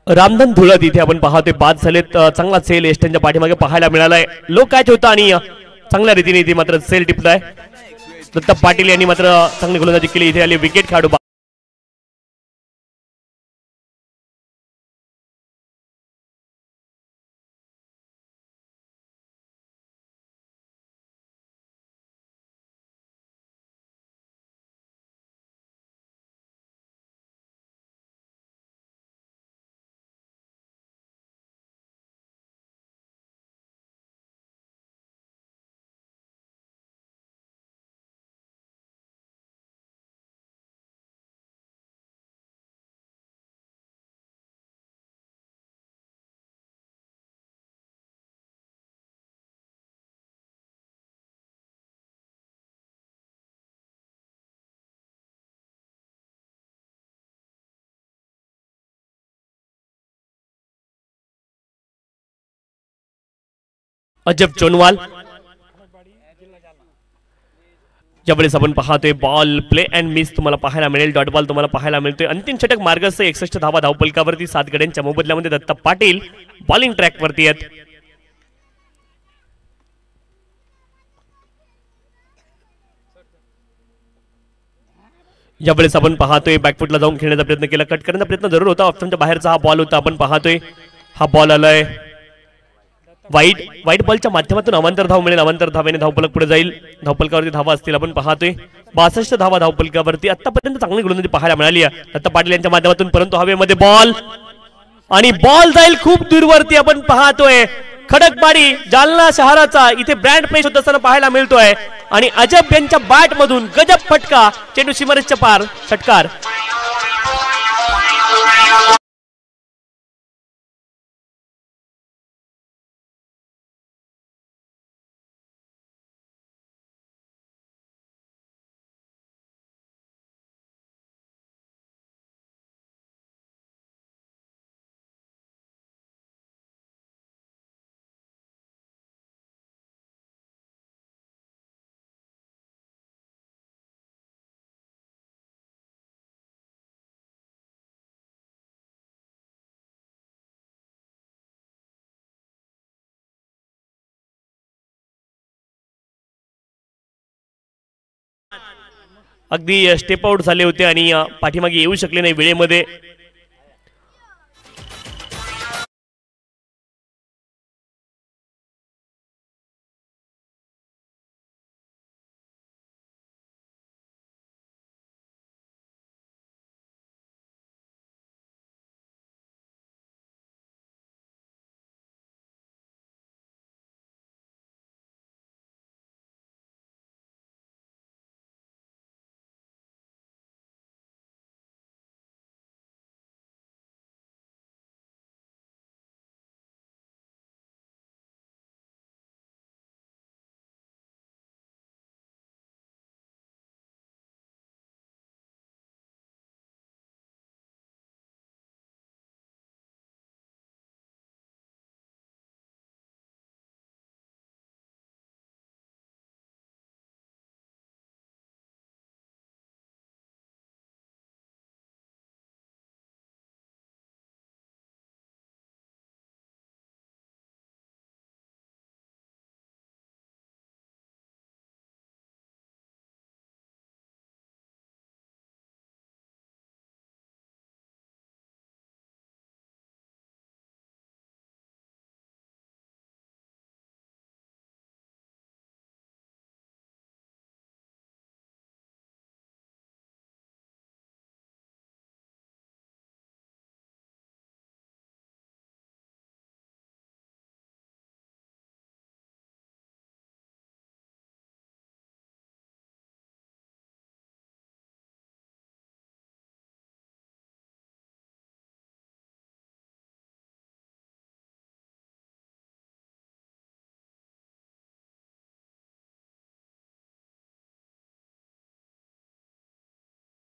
रामधन धुळत इथे आपण पाहतोय बाद झालेत. चांगला सेल एस्टनच्या पाठीमागे पाहायला मिळालाय. लो कॅच होता आणि चांगल्या रीतीने इथे मात्र सेल टिपलाय. दत्ता पाटील यांनी मात्र चांगली गोलंदाजी केली. इथे आली विकेट खेळाडू अजब चोनवाल. ज्यावेळेस आपण पाहतोय बॉल प्ले अँड मिस तुम्हाला पाहायला मिळेल. डॉट बॉल तुम्हाला पाहायला मिळतोय. अंतिम षटक मार्गस्थ 61 धावा धावपलकावरती 7 गड्यांच्या मोबदल्यामध्ये दत्ता पाटील बॉलिंग ट्रॅक वरती आहेत. यावेळेस आपण पाहतोय बॅकफुटला जाऊन खेळण्याचा प्रयत्न केला. कट करण्याचा प्रयत्न जरूर होता. ऑप्शनच्या बाहेरचा हा बॉल होता. आपण पाहतोय हा बॉल आलाय वाईट बॉलच्या माध्यमातून अवांतर धाव मिळेल. अवांतर धावेने धावपलक पुढे जाईल. धावपलकावरती धावा असतील. आपण पाहतोय 62 धावा धावपलकावरती आतापर्यंत चांगली गोलंदाजी पाहायला मिळाली आहे दत्ता पाटील यांच्या माध्यमातून. परंतु हवेमध्ये बॉल आणि बॉल जाईल खूप दूरवरती. आपण पाहतोय खडकबाडी जालना शहराचा इथे ब्रँड पेश होत असताना पाहायला मिळतोय आणि अजब यांच्या बॅट मधून गजब फटका. चेंडू सीमारेषेच्या पार षटकार. अगदी स्टेप आउट झाले होते आणि पाठीमागे येऊ शकले नाही वेळेमध्ये.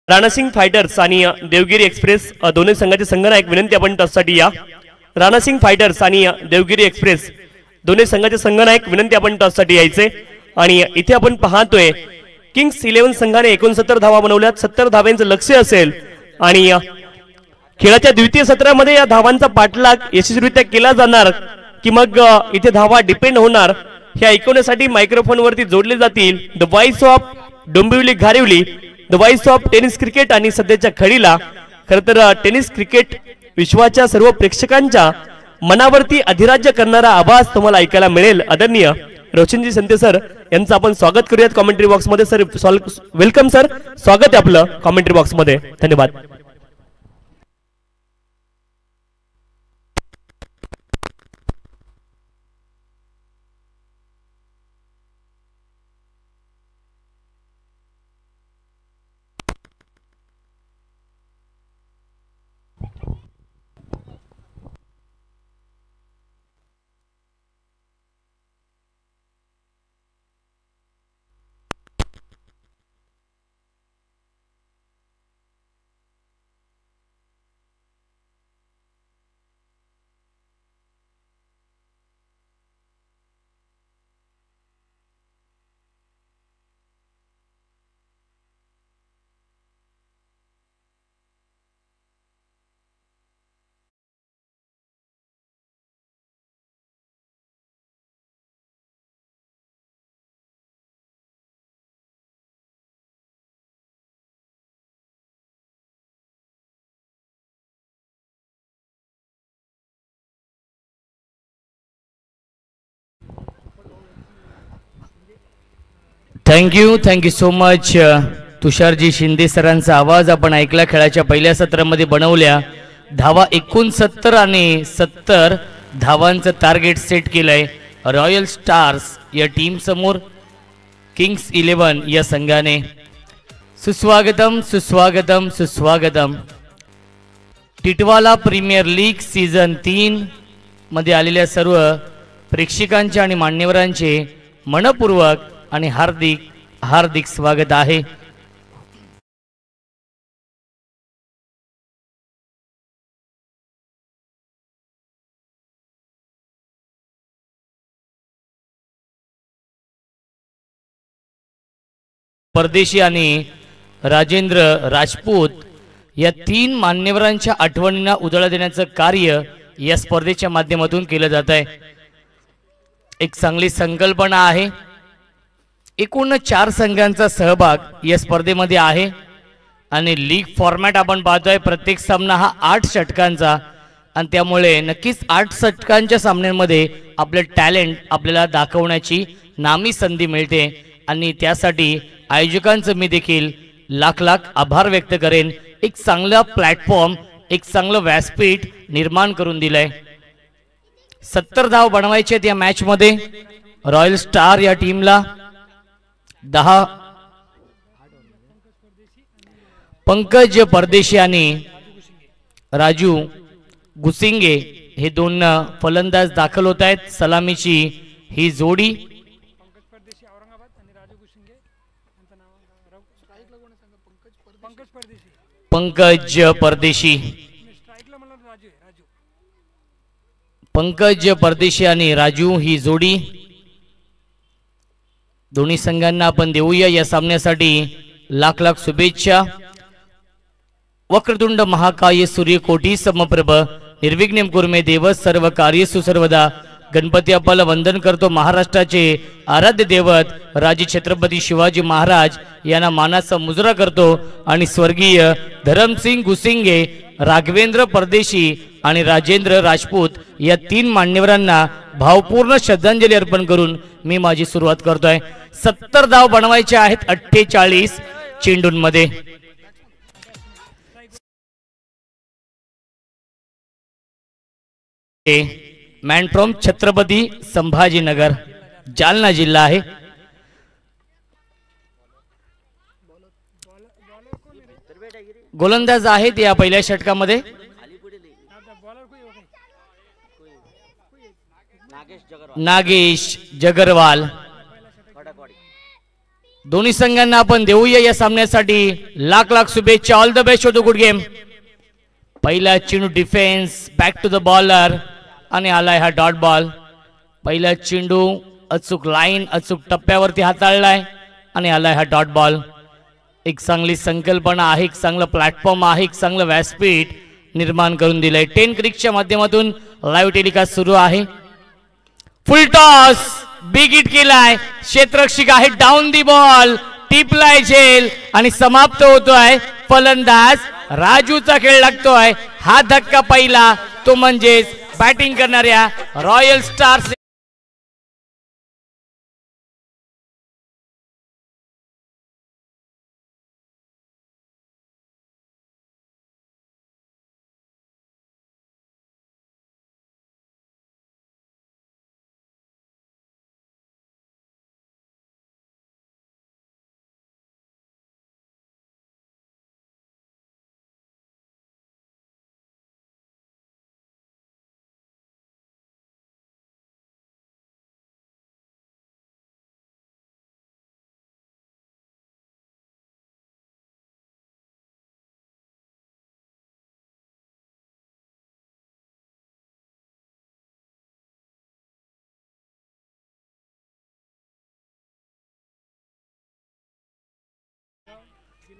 राणासिंग फायटर्स आणि देवगिरी एक्सप्रेस दोन्ही संघाचे संघनायक विनंती आपण टचसाठी या. राणासिंग फायटर्स आणि देवगिरी एक्सप्रेस दोन्ही संघाचे संघनायक विनंती आपण टचसाठी यायचे. आणि इथे आपण पाहतोय किंग्स 11 संघाने 69 धावा बनवल्यात. 70 धाव्यांचं लक्ष्य असेल आणि खेळाच्या द्वितीय सत्रामध्ये या धावांचा पाठलाग यशस्वीरित्या केला जाणार की मग इथे धावा डिपेंड होणार हे ऐकवण्यासाठी मायक्रोफोन वरती जोडले जातील the voice of Dombivli Gharivali, the voice of tennis cricket आणि सध्याच्या घडीला खरं तर टेनिस क्रिकेट विश्वाच्या सर्व प्रेक्षकांच्या मनावरती अधिराज्य करणारा आवाज तुम्हाला ऐकायला मिळेल. आदरणीय रोशनजी संते सर यांचं आपण स्वागत करूयात कॉमेंट्री बॉक्स मध्ये. सर वेलकम सर, स्वागत आहे आपलं कॉमेंट्री बॉक्स मध्ये. धन्यवाद. थँक्यू सो मच तुषारजी शिंदे सरांचा आवाज आपण ऐकला. खेळाच्या पहिल्या सत्रामध्ये बनवल्या धावा 69 आणि 70 धावांचं टार्गेट सेट केलंय रॉयल स्टार्स या टीम समोर किंग्स 11 या संघाने. सुस्वागतम सुस्वागतम सुस्वागतम. टिटवाला प्रीमियर लीग सीझन 3 मध्ये आलेल्या सर्व प्रेक्षकांचे आणि मान्यवरांचे मनपूर्वक आणि हार्दिक हार्दिक स्वागत आहे. परदेशी आणि राजेंद्र राजपूत या 3 मान्यवरांच्या आठवणींना उजाळा देण्याचं कार्य या स्पर्धेच्या माध्यमातून केलं जात आहे. एक चांगली संकल्पना आहे. एकूण 4 संघांचा सहभाग या स्पर्धेमध्ये आहे आणि लीग फॉर्मॅट आपण पाहतोय. प्रत्येक सामना हा 8 षटकांचा आणि त्यामुळे नक्कीच 8 षटकांच्या सामन्यांमध्ये आपले टॅलेंट आपल्याला दाखवण्याची नामी संधी मिळते आणि त्यासाठी आयोजकांचं मी देखील लाख लाख आभार व्यक्त करेन. एक चांगला प्लॅटफॉर्म, एक चांगलं व्यासपीठ निर्माण करून दिलंय. 70 धाव बनवायचे आहेत या मॅच मध्ये. रॉयल स्टार या टीमला 10, पंकज परदेशी आणि राजू गुसिंगे हे 2 फलंदाज दाखल होत आहेत. सलामीची ही जोडी पंकज परदेशी आणि राजू ही जोडी. दोन्ही संघांना आपण देऊया या सामन्यासाठी लाख लाख शुभेच्छा. वक्रतुंड महाकाय सूर्यकोटी समप्रभ निर्विघ्नं कुर्मे देव सर्व कार्येषु सर्वदा. गणपती अप्पाला वंदन करतो. महाराष्ट्राचे आराध्य दैवत राजे छत्रपती शिवाजी महाराज यांना मानाचा मुजरा करतो आणि स्वर्गीय धरमसिंग गुसिंगे, राघवेंद्र परदेशी आणि राजेंद्र राजपूत या 3 मान्यवरांना भावपूर्ण श्रद्धांजली अर्पण करून मी माझी सुरुवात करतोय. 70 धाव बनवायचे आहेत 48 चेंडूंमध्ये. मॅन फ्रॉम छत्रपती संभाजीनगर जालना जिल्हा आहे. गोलंदाज आहेत या पहिल्या षटकामध्ये नागेश जगरवाल. दोन्ही संघांना आपण देऊया या सामन्यासाठी लाख लाख शुभेच्छा. All the best for the good game. पहिला चेंडू defence, back to the bowler आणि आलाय हा डॉट बॉल. पहिला चेंडू अचूक लाईन, अचूक टप्प्यावरती हाताळलाय आणि आलाय हा डॉट बॉल. एक चांगली संकल्पना आहे, एक चांगला प्लॅटफॉर्म आहे, एक चांगलं व्यासपीठ निर्माण करून दिलंय. 10 क्रिकच्या माध्यमातून लाईव्ह टेलिकास्ट सुरू आहे. फुल टॉस बिग हिट केलाय, क्षेत्ररक्षक आहे, डाऊन दी बॉल, टिपलाय झेल आणि समाप्त होतोय. फलंदाज राजूचा खेळ लागतोय. हा धक्का पहिला तो म्हणजेच बॅटिंग करणाऱ्या रॉयल स्टार्स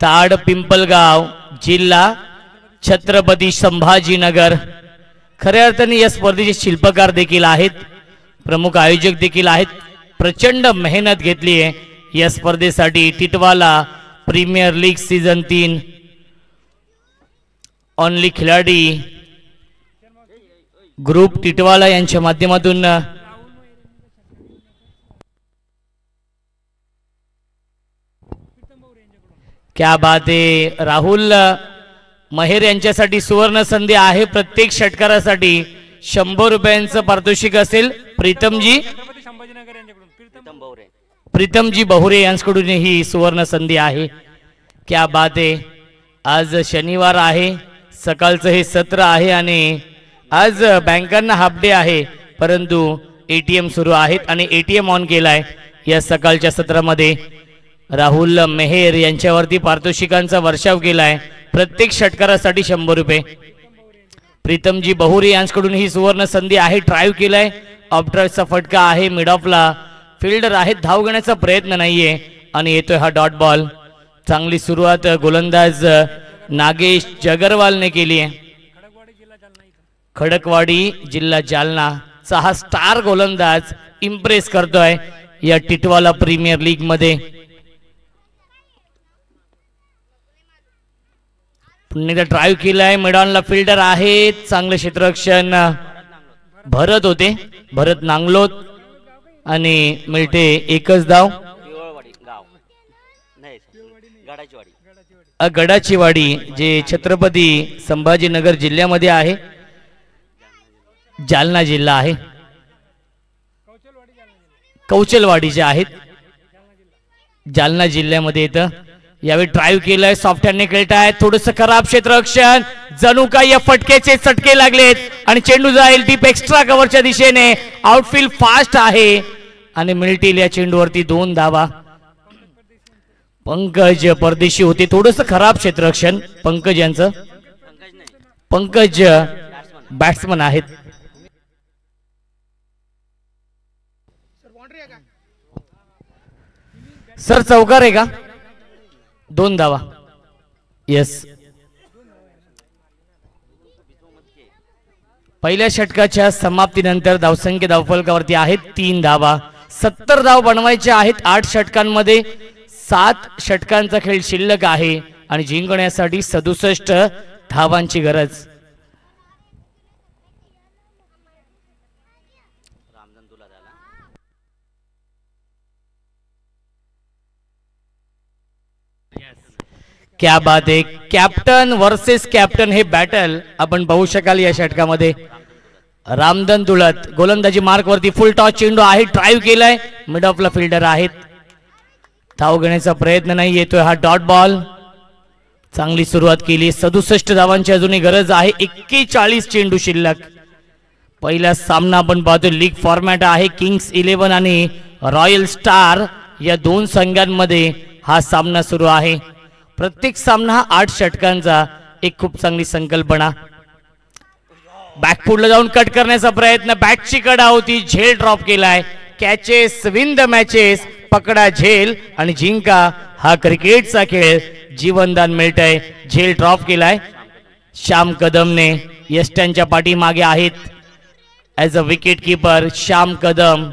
ताड पिंपलगाव जिल्हा छत्रपती संभाजीनगर. खऱ्या अर्थाने या स्पर्धेचे शिल्पकार देखील आहेत, प्रमुख आयोजक देखील आहेत. प्रचंड मेहनत घेतली आहे या स्पर्धेसाठी. Titwala premier league season 3 only खिलाडी ग्रुप टिटवाला यांच्या माध्यमातून क्या बात आहे. राहुल महेर यांच्यासाठी सुवर्ण संधी आहे. प्रत्येक षटकारासाठी 100 रुपयांचं पारितोषिक असेल. प्रीतमजी बहुरे यांच्याकडून ही सुवर्ण संधी आहे. क्या बात आहे. आज शनिवार आहे, सकाळचं हे सत्र आहे आणि आज बँकांना हाफ डे आहे, परंतु ATM सुरू आहेत आणि ATM ऑन केलाय या सकाळच्या सत्रामध्ये. राहुल मेहेर यांच्यावरती पारितोषिकांचा वर्षाव केलाय. प्रत्येक षटकारासाठी 100 रुपये. प्रीतमजी बहुरे यांच्याकडून ही सुवर्ण संधी आहे. ड्राईव्ह केलाय, ऑफ्टरचा फटका आहे, मिड ऑफला फिल्डर आहेत, धाव घेण्याचा प्रयत्न नाहीये आणि येतोय हा डॉट बॉल. चांगली सुरुवात गोलंदाज नागेश जगरवालने केली आहे. खडकवाडी जिल्हा जालनाचा हा स्टार गोलंदाज इम्प्रेस करतोय या टिटवाला प्रीमियर लीग मध्ये. पुन्हा ड्राईव्ह केलाय, मिडॉनला फिल्डर आहे, चांगलं क्षेत्ररक्षण भरत होते, भरत नांगलोत आणि मिळते एकच धाव. गडाची वाडी जे छत्रपती संभाजीनगर जिल्ह्यामध्ये आहे, जालना जिल्हा आहे. कौचलवाडी आहेत, जालना जिल्ह्यामध्ये येतं. यावेळी ड्राईव्ह केलंय, सॉफ्ट हँडने खेळताय, थोडंसं खराब क्षेत्ररक्षण, जणू काही या फटक्याचे चटके लागलेत आणि चेंडू जाईल डीप एक्स्ट्रा कव्हरच्या दिशेने. आउटफील्ड फास्ट आहे आणि मिळतील या चेंडूवरती 2 धावा. पंकज परदेशी होते, थोडंसं खराब क्षेत्ररक्षण पंकज यांचं. पंकज बॅट्समन आहेत. सर चौकार आहे का? 2 धावा. यस. पहिल्या षटकाच्या समाप्तीनंतर धावसंख्या धावफलकावरती आहेत 3 धावा. 70 धाव बनवायचे आहेत 8 षटकांमध्ये. 7 षटकांचा खेळ शिल्लक आहे आणि जिंकण्यासाठी 67 धावांची गरज. क्या बात आहे. कॅप्टन वर्सेस कॅप्टन हे बॅटल आपण पाहू शकाल या षटकामध्ये. रामधन दुलत गोलंदाजी मार्क वरती, फुल टॉस चेंडू आहे, ड्राईव्ह केलाय, मिड ऑफला फिल्डर आहेत, धाव घेण्याचा प्रयत्न नाही, येतोय हा डॉट बॉल. चांगली सुरुवात केली, 67 धावांची अजूनही गरज आहे. 41 चेंडू शिल्लक. पहिला सामना आपण पाहतो, लीग फॉर्मॅट आहे. किंग्स 11 आणि रॉयल स्टार या 2 संघांमध्ये हा सामना सुरू आहे. प्रत्येक सामना हा 8 षटकांचा. एक खूप चांगली संकल्पना. बॅकफुटला जाऊन कट करण्याचा प्रयत्न, बॅटची कडा होती, झेल ड्रॉप केलाय. कॅचेस विन द मॅचेस, पकडा झेल आणि जिंका. हा क्रिकेटचा खेळ, जीवनदान मिळतंय. झेल ड्रॉप केलाय, श्याम कदमने यष्ट्यांच्या पाठीमागे आहेत. As a wicket keeper Shyam Kadam,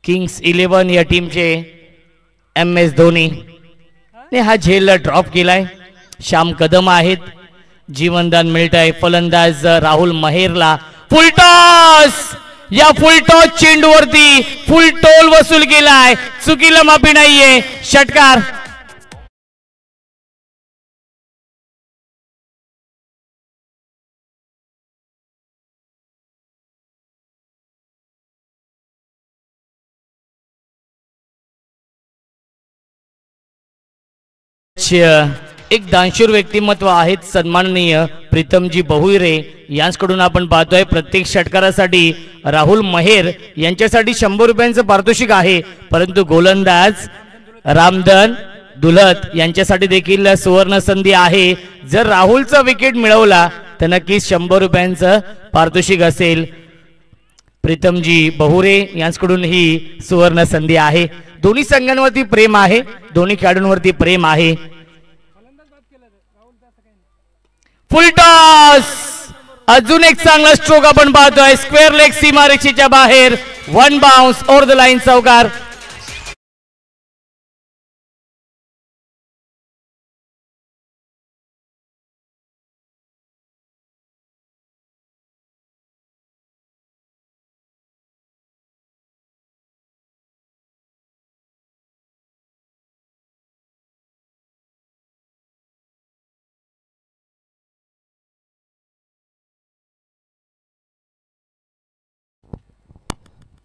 Kings 11 या टीमचे MS धोनी ने हा झेल ड्रॉप केलाय. श्याम कदम आहेत. जीवनदान मिळत आहे फलंदाज राहुल महेरला. फुलटॉस, या फुलटॉस चेंडूवरती फुल टोल वसूल केलाय. चुकीला माफी नाहीये. षटकार. एक दानशूर व्यक्तिमत्व आहेत सन्माननीय प्रीतमजी बहुरे यांच्याकडून आपण पाहतोय प्रत्येक षटकारासाठी राहुल महेर यांच्यासाठी 100 रुपयांचं पारितोषिक आहे. परंतु गोलंदाज रामधन दुलत यांच्यासाठी देखील सुवर्ण संधी आहे. जर राहुलचा विकेट मिळवला तर नक्कीच 100 रुपयांचं पारितोषिक असेल. प्रीतमजी बहुरे यांच्याकडून ही सुवर्ण संधी आहे. दोन्ही संघांवरती प्रेम आहे, दोन्ही खेळाडूंवरती प्रेम आहे. फुलटॉस, अजून एक चांगला स्ट्रोक आपण पाहतोय. स्क्वेअर लेग सीमारेषेच्या बाहेर. 1 बाउन्स ओव्हर द लाईन. चौकार.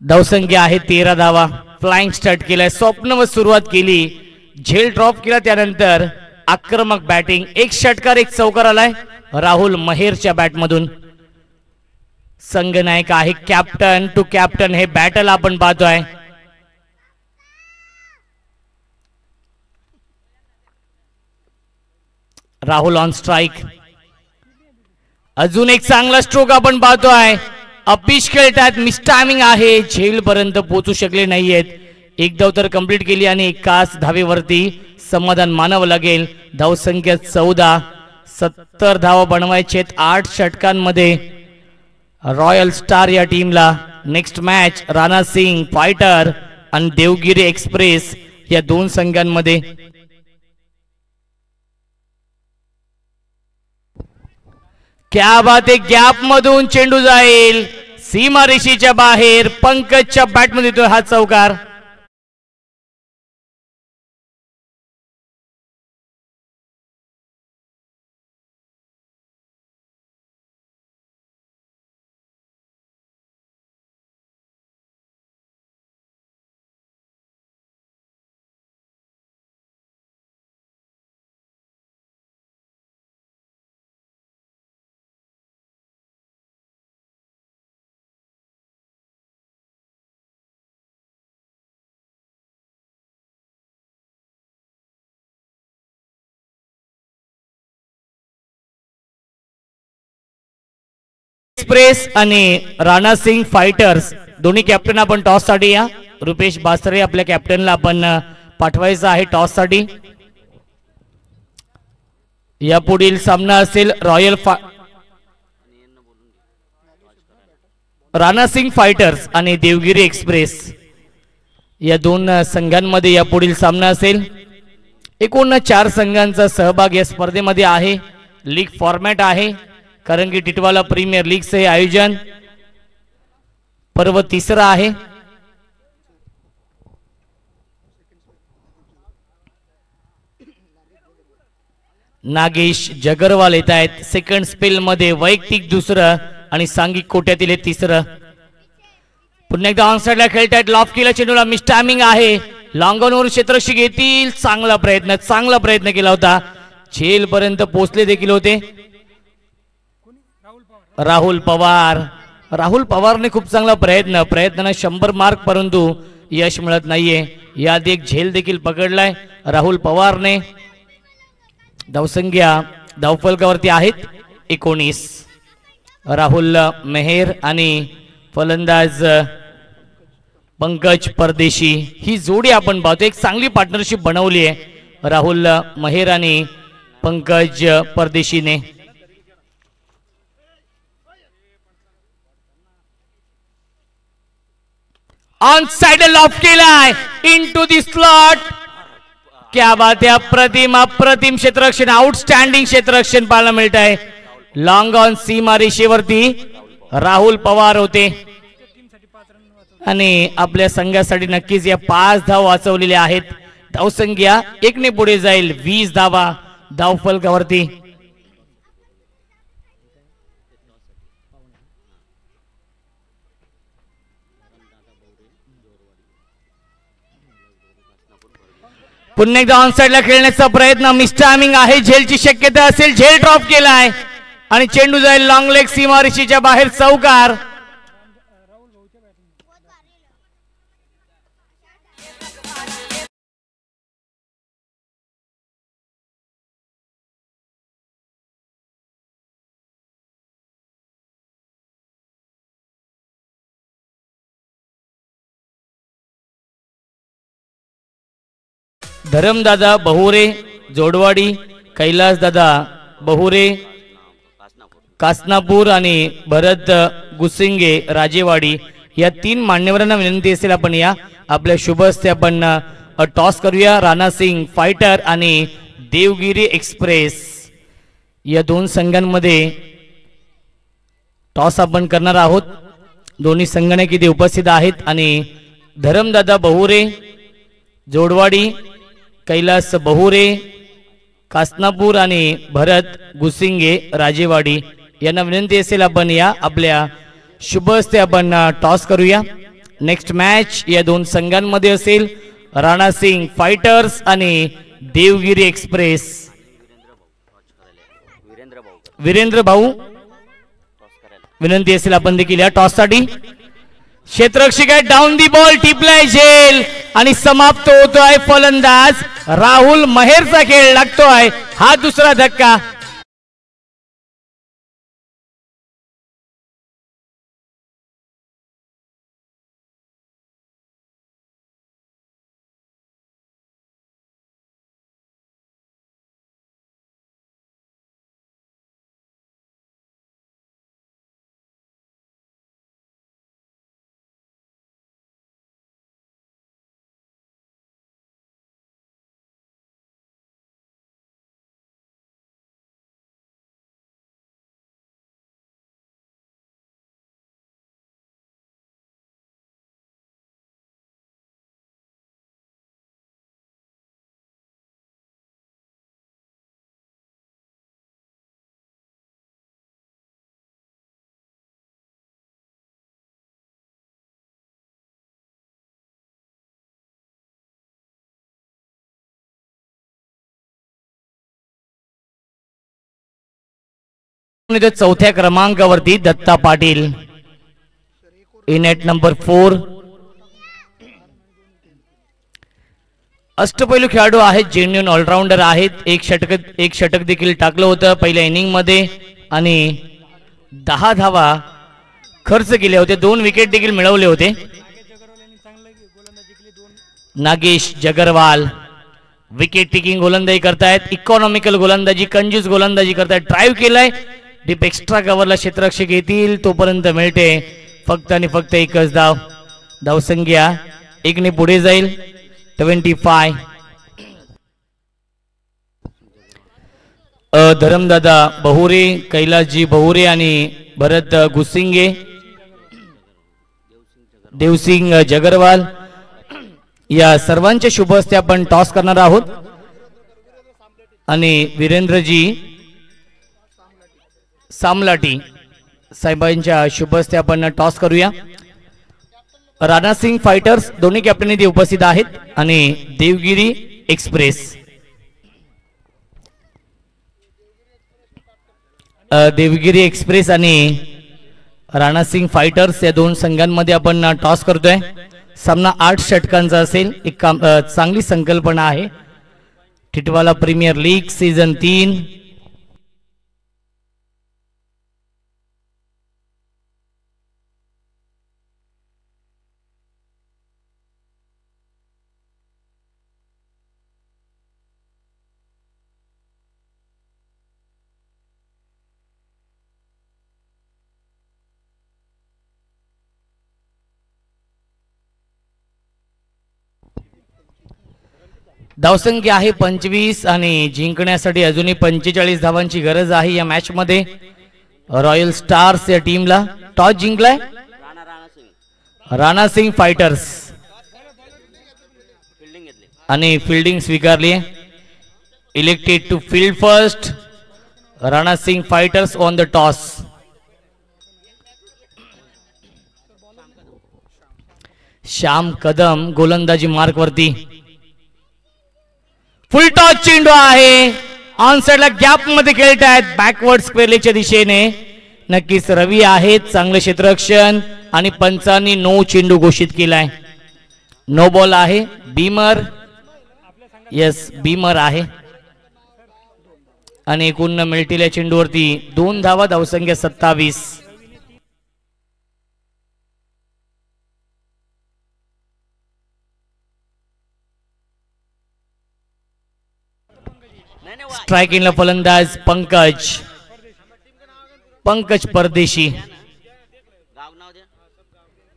धावसंख्या आहे 13 धावा. फ्लाइंग स्टार्ट केलाय. स्वप्न व सुरुवात केली. झेल ड्रॉप केला त्यानंतर आक्रमक बॅटिंग. एक षटकार एक चौकार आलाय राहुल महेरच्या बॅटमधून. संघनायक आहे कॅप्टन टू कॅप्टन हे बॅटल आपण पाहतोय. Rahul on strike. अजून एक चांगला स्ट्रोक आपण पाहतोय. अपिश खेळतात. मिस टायमिंग आहे. झेल पर्यंत पोहोचू शकले नाहीयेत. एक धाव तर कंप्लीट केली आणि एकाच धावेवरती समाधान मानावं लागेल. धावसंख्या 14. 70 धावा बनवायचे 8 षटकांमध्ये रॉयल स्टार या टीमला. Next match Rana Singh fighter आणि देवगिरी एक्सप्रेस या दोन संघांमध्ये. क्या बात आहे. गॅप मधून चेंडू जाईल सीमारेषेच्या बाहेर. पंकजच्या बॅटमध्ये येतोय हा चौकार. एक्सप्रेस आणि राणा सिंग फायटर्स दोन्ही कॅप्टन आपण टॉस साठी या. रुपेश बासरे आपल्या कॅप्टनला आपण पाठवायचं आहे टॉस साठी. या पुढील सामना असेल राणा सिंग फायटर्स आणि देवगिरी एक्सप्रेस या दोन संघांमध्ये या पुढील सामना असेल. एकूण 4 संघांचा सहभाग या स्पर्धेमध्ये आहे. लीग फॉर्मॅट आहे कारण की टिटवाला प्रीमियर लीगचे हे आयोजन पर्व 3रा आहे. नागेश जगरवाल येत आहेत. सेकंड स्पेल मध्ये वैयक्तिक 2रं आणि सांघिक कोट्यातील हे 3रं. पुन्हा एकदा ऑन साइडला खेळतायत. लॉफ केला चेंडूला. मिस टायमिंग आहे. लॉंग ऑनवर क्षेत्ररक्षक येतील. चांगला प्रयत्न केला होता. झेल पर्यंत पोहोचले देखील होते राहुल पवारने खूप चांगला प्रयत्नाने 100 मार्क परंतु यश मिळत नाहीये. यात एक झेल देखील पकडलाय राहुल पवारने. धावसंख्या धावफलकावरती आहेत 19. राहुल मेहर आणि फलंदाज पंकज परदेशी ही जोडी आपण पाहतो. एक चांगली पार्टनरशिप बनवली आहे राहुल मेहर आणि पंकज परदेशीने. ऑन साइड लॉफ केलाय इनटू दी स्लॉट. क्या बात आहे. अप्रतिम क्षेत्ररक्षण, आउटस्टँडिंग क्षेत्ररक्षण पाहायला मिळत आहे. लॉंग ऑन सीमा रेषेवरती राहुल पवार होते आणि आपल्या संघासाठी नक्कीच या 5 धाव वाचवलेल्या आहेत. धावसंख्या 1 ने पुढे जाईल. 20 धावा धावफलकावरती. पुन्हा एकदा ऑन साइडला खेळण्याचा प्रयत्न. मिसटायमिंग आहे. झेलची शक्यता असेल. झेल ड्रॉप केलाय आणि चेंडू जाईल लॉंग लेग सीमारेषेच्या बाहेर. चौकार. धरमदादा बहुरे जोडवाडी, कैलासदादा बहुरे कासनापूर आणि भरत गुसिंगे राजेवाडी या 3 मान्यवरांना विनंती असेल आपण या आपल्या शुभ हस्ते आपण टॉस करूया. राणा सिंग फायटर आणि देवगिरी एक्सप्रेस या 2 संघांमध्ये टॉस आपण करणार आहोत. दोन्ही संघाने इथे उपस्थित आहेत आणि धरमदादा बहुरे जोडवाडी, कैलास बहुरे कासनापूर आणि भरत गुसिंगे राजेवाडी यांना विनंती असेल आपण या आपल्या शुभ हस्ते आपण टॉस करूया. नेक्स्ट मॅच या 2 संघांमध्ये असेल. राणा सिंग फायटर्स आणि देवगिरी एक्सप्रेस. वीरेंद्र भाऊ विनंती असेल आपण देखील या टॉस साठी. क्षेत्ररक्षक आहे. डाऊन दी बॉल टिपलाय झेल आणि समाप्त होतोय. फलंदाज राहुल महेरचा खेळ लागतोय. हा दुसरा धक्का. चौथ्या क्रमांकावरती Datta Patil in at number 4. अष्टपैलू खेळाडू आहेत. जेन्युइन ऑलराऊंडर आहेत. एक षटक देखील टाकलं होतं पहिल्या इनिंग मध्ये आणि 10 धावा खर्च केले होते. 2 विकेट देखील मिळवले होते. नागेश जगरवाल विकेट टेकिंग गोलंदाजी करतायत. इकॉनॉमिकल गोलंदाजी, कंजूस गोलंदाजी करतायत. ड्राईव्ह केलाय. डीप एक्स्ट्रा कव्हरला क्षेत्ररक्षक येतील तोपर्यंत मिळते फक्त आणि फक्त 1च धाव. धावसंख्या 1 ने पुढे जाईल. 25. धरमदादा बहुरे, कैलासजी बहुरे आणि भरत गुसिंगे, देवसिंग जगरवाल या सर्वांच्या शुभ हस्ते आपण टॉस करणार आहोत आणि वीरेंद्रजी सामलाटी साहेबांच्या शुभ हस्ते आपण टॉस करूया. राणा सिंग फायटर्स दोन्ही कॅप्टन इथे उपस्थित आहेत आणि देवगिरी एक्सप्रेस. देवगिरी एक्सप्रेस आणि राणा सिंग फायटर्स या 2 संघांमध्ये आपण टॉस करतोय. सामना 8 षटकांचा असेल. एक चांगली संकल्पना आहे. Titwala premier league season 3. धावसंख्या आहे 25 आणि जिंकण्यासाठी अजूनही 45 धावांची गरज आहे या मॅच मध्ये. रॉयल स्टार्स या टीमला टॉस जिंकलाय राणा सिंग फायटर्स आणि फिल्डिंग स्वीकारली. Elected to field first Rana Singh fighters on the toss. Shyam Kadam गोलंदाजी मार्क वरती. फुल टॉस चेंडू आहे. ऑन साइडला गॅप मध्ये खेळत आहेत बॅकवर्ड स्क्वेअरलेच्या दिशेने. नक्कीच रवी आहेत चांगलं क्षेत्ररक्षण आणि पंचांनी नो चेंडू घोषित केलाय. नो बॉल आहे. बीमर यस बीमर आहे आणि एकूण मिळतील चेंडूवरती 2 धावा. धावसंख्या 27. स्ट्रायकिंगला फलंदाज पंकज परदेशी.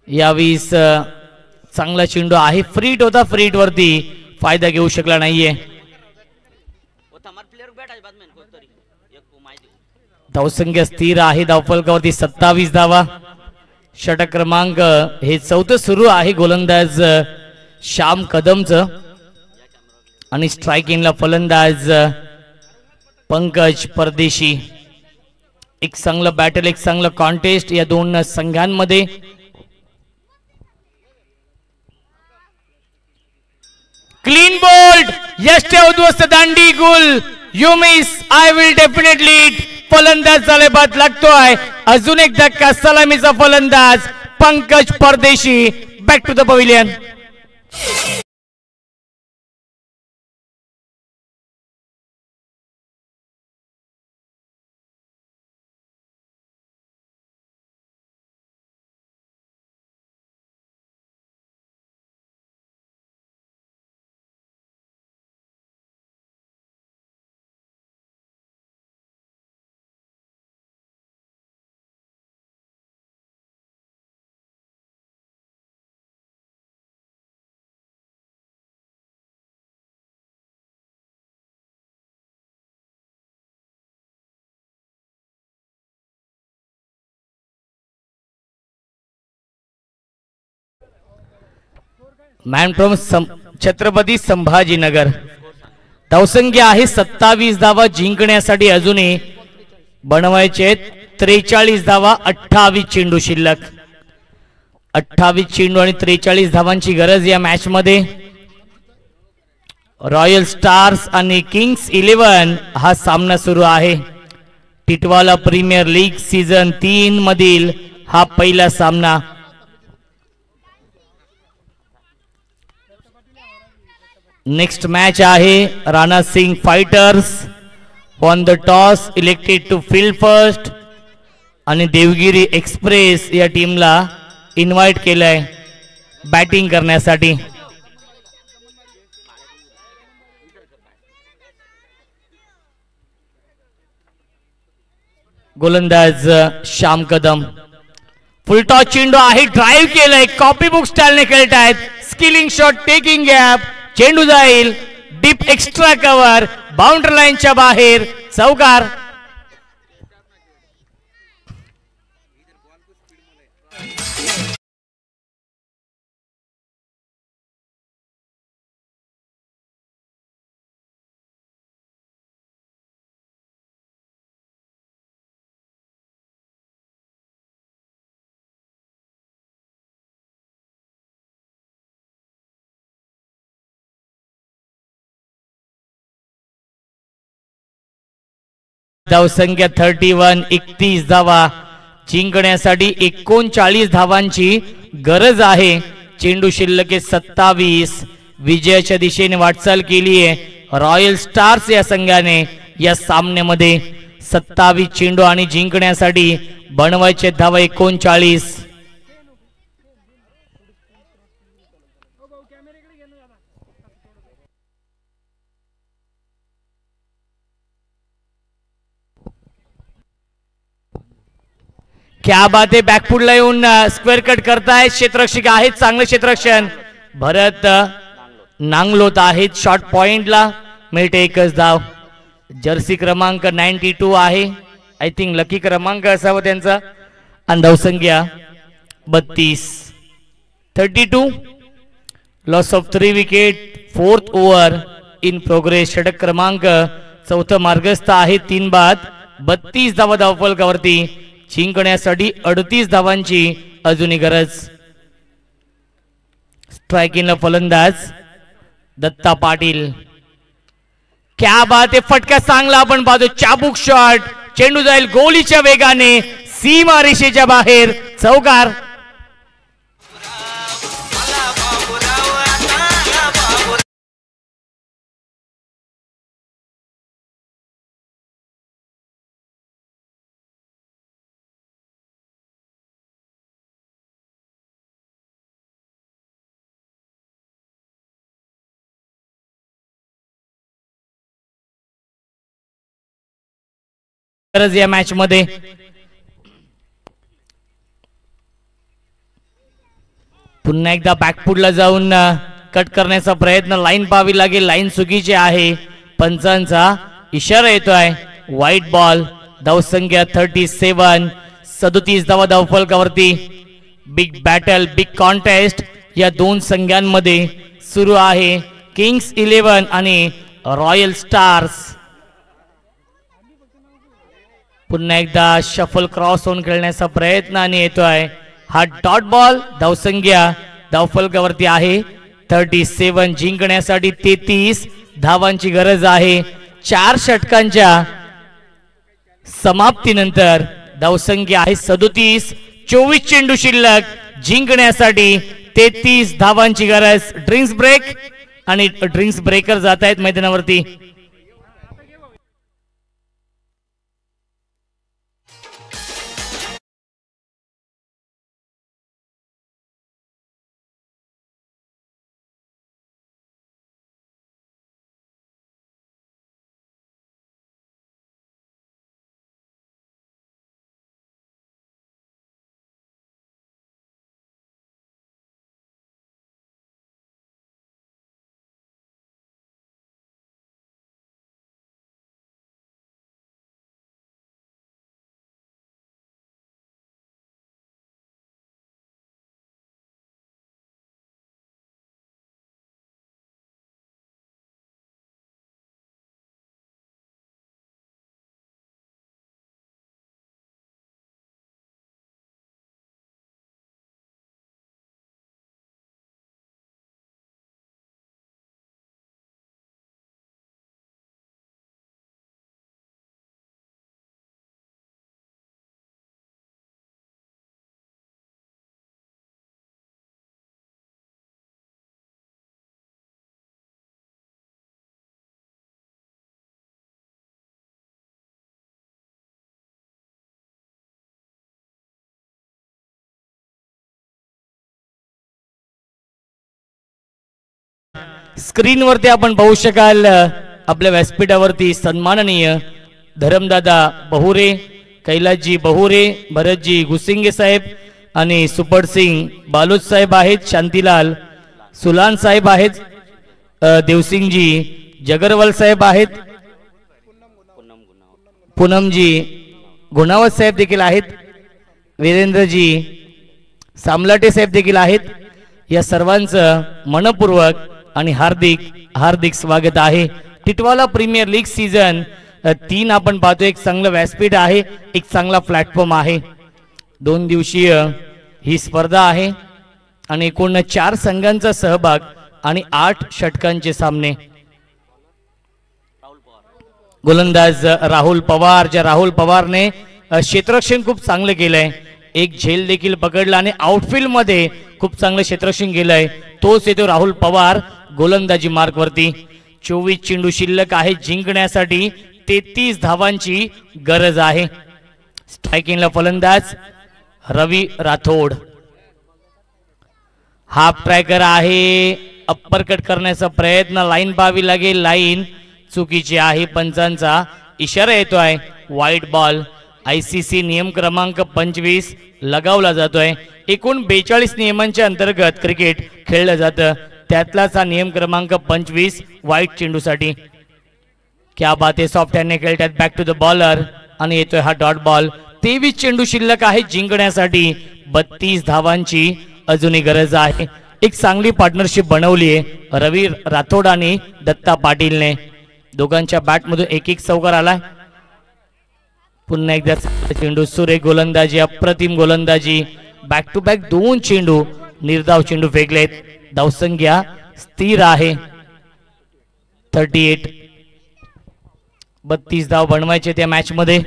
यावेळीस चांगला चेंडू आहे. फ्रीट होता. फ्रीट वरती फायदा घेऊ शकला नाहीये. धावसंख्या स्थिर आहे. धावफलकावरती 27 धावा. षटक क्रमांक हे 4थं सुरू आहे गोलंदाज श्याम कदमचं आणि स्ट्रायकिंगला फलंदाज पंकज परदेशी. एक चांगलं बॅटल एक चांगलं कॉन्टेस्ट या दोन संघांमध्ये. क्लीन बोल्ड यष्टे उद्ध्वस्त दांडी गुल you miss I will definitely it. फलंदाज झाले बाद लागतोय. अजून एक धक्का. सलामीचा फलंदाज Pankaj Pardeshi. Back to the pavilion. Man from Chhatrapati Sambhajinagar. धावसंख्या आहे 27 धावा. जिंकण्यासाठी अजूनही बनवायचे 43 धावा. 28 चेंडू शिल्लक. 28 चेंडू आणि 43 धावांची गरज या मॅच मध्ये. रॉयल स्टार्स आणि किंग्स 11 हा सामना सुरू आहे. टिटवाला प्रीमियर लीग सीझन 3 मधील हा पहिला सामना. नेक्स्ट मॅच आहे Rana Singh fighters on the toss. Elected to field first आणि देवगिरी एक्सप्रेस या टीमला इन्व्हाइट केलंय बॅटिंग करण्यासाठी. गोलंदाज श्याम कदम. फुल टॉस चेंडू आहे. ड्राईव्ह केलंय. कॉपी बुक स्टाईलने खेळत आहेत. Skilling shot taking gap. चेंडू जाईल डीप एक्स्ट्रा कव्हर. बाउंड्री लाईनच्या बाहेर. चौकार. धावसंख्या 31. 31 धावा. जिंकण्यासाठी 39 धावांची गरज आहे. चेंडू शिल्लक 27. विजयाच्या दिशेने वाटचाल केली आहे रॉयल स्टार्स या संघाने या सामन्यामध्ये. 27 चेंडू आणि जिंकण्यासाठी बनवायचे धावा 39. क्या बात आहे. बॅकफुटला येऊन स्क्वेअर कट करतायत. क्षेत्ररक्षक आहेत. चांगलं क्षेत्ररक्षण. भरत नांगलोत आहेत शॉर्ट पॉइंटला, मिळते एकच धाव. जर्सी क्रमांक 92 आहे, आय थिंक लकी क्रमांक असावा त्यांचा. आणि धावसंख्या 32. 32. Loss of 3 wicket. 4th over in progress. षटक क्रमांक 4 मार्गस्थ आहे 3 बाद. 32 धावा धावफलकावरती. जिंकण्यासाठी 38 धावांची अजूनही गरज. स्ट्रायकिंगला फलंदाज दत्ता पाटील. क्या बात आहे, फटका चांगला आपण पाहतो. चाबूक शॉट, चेंडू जाईल गोलीच्या वेगाने सीमा रेषेच्या बाहेर. चौकार. या मॅच मध्ये पुन्हा एकदा बॅकफुटला जाऊन कट करण्याचा प्रयत्न. लाईन पाहावी लागेल, लाईन चुकीची आहे. पंचांचा इशारा येतोय. White ball. धावसंख्या 37. 37 धावा धावफलकावरती. बिग बॅटल, बिग कॉन्टेस्ट या दोन संघांमध्ये सुरू आहे. किंग्स 11 आणि रॉयल स्टार्स. पुन्हा एकदा शफल क्रॉस होऊन खेळण्याचा प्रयत्न आणि येतोय हा डॉट बॉल. धावसंख्या धावफलकावरती आहे 37. जिंकण्यासाठी 33 धावांची गरज आहे. 4 षटकांच्या समाप्तीनंतर धावसंख्या आहे 37. 24 चेंडू शिल्लक. जिंकण्यासाठी 33 धावांची गरज. ड्रिंक्स ब्रेक आणि ड्रिंक्स ब्रेकर जात आहेत मैदानावरती. स्क्रीनवरती आपण पाहू शकाल आपल्या व्यासपीठावरती सन्माननीय धरमदादा बहुरे, कैलासजी बहुरे, भरतजी गुसिंगे साहेब आणि सुपरसिंग बालोद साहेब आहेत. शांतीलाल सुलान साहेब आहेत. देवसिंगजी जगरवाल साहेब आहेत. पूनमजी गुणावत साहेब देखील आहेत. वीरेंद्रजी सामलाटे साहेब देखील आहेत. या सर्वांचं मनपूर्वक आणि हार्दिक हार्दिक स्वागत आहे. टिटवाला प्रीमियर लीग सीझन 3 आपण पाहतो. एक चांगलं व्यासपीठ आहे, एक चांगला प्लॅटफॉर्म आहे. 2 दिवसीय ही स्पर्धा आहे आणि एकूण 4 संघांचा सहभाग आणि 8 षटकांचे सामने. गोलंदाज राहुल पवार, ज्या राहुल पवारने क्षेत्ररक्षण खूप चांगलं केलंय. एक झेल देखील पकडला आणि आउटफील्ड मध्ये खूप चांगलं क्षेत्ररक्षण केलंय. तोच येतो राहुल पवार गोलंदाजी मार्क वरती. 24 चेंडू शिल्लक आहे. जिंकण्यासाठी 33 धावांची गरज आहे. स्ट्रायकिंगला फलंदाज रवी राठोड. हाफ ट्रॅकर आहे. अप्पर कट करण्याचा प्रयत्न. लाईन पाहावी लागेल, लाईन चुकीची आहे. पंचांचा इशारा येतोय. White ball. ICC नियम क्रमांक 25 लगावला जातोय. एकूण 42 नियमांच्या अंतर्गत क्रिकेट खेळलं जातं. त्यातलाच हा नियम क्रमांक 25 वाईट चेंडूसाठी. क्या बात आहे, सॉफ्ट हँडने खेळतात बॅक टू द बॉलर आणि येतोय हा डॉट बॉल. 23 चेंडू शिल्लक आहे जिंकण्यासाठी. 32 धावांची अजूनही गरज आहे. एक चांगली पार्टनरशिप बनवली आहे रवी राठोड आणि दत्ता पाटीलने. दोघांच्या बॅटमधून एक एक चौकार आलाय. पुन्हा एकदा चेंडू, सुरेख गोलंदाजी, अप्रतिम गोलंदाजी. बॅक टू बॅक 2 चेंडू, निर्धाव चेंडू फेकलेत. धावसंख्या स्थिर आहे 38. 32 धाव बनवायचे त्या मॅच मध्ये.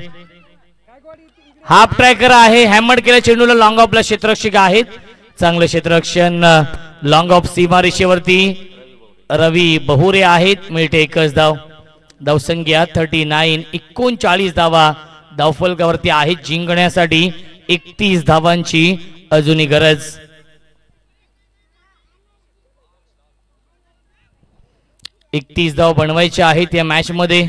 हाफ ट्रॅकर आहे, हॅमर केल्या चेंडूला लॉंग ऑफला क्षेत्ररक्षक आहेत. चांगलं क्षेत्ररक्षण लॉंग ऑफ सीमारेषेवरती रवी बहुरे आहेत. मिळते एकच धाव. धावसंख्या 39. 39 धावा धावफलकावरती आहेत जिंकण्यासाठी. 31 धावांची अजूनही गरज. 31 धाव बनवायचे आहेत या मॅच मध्ये.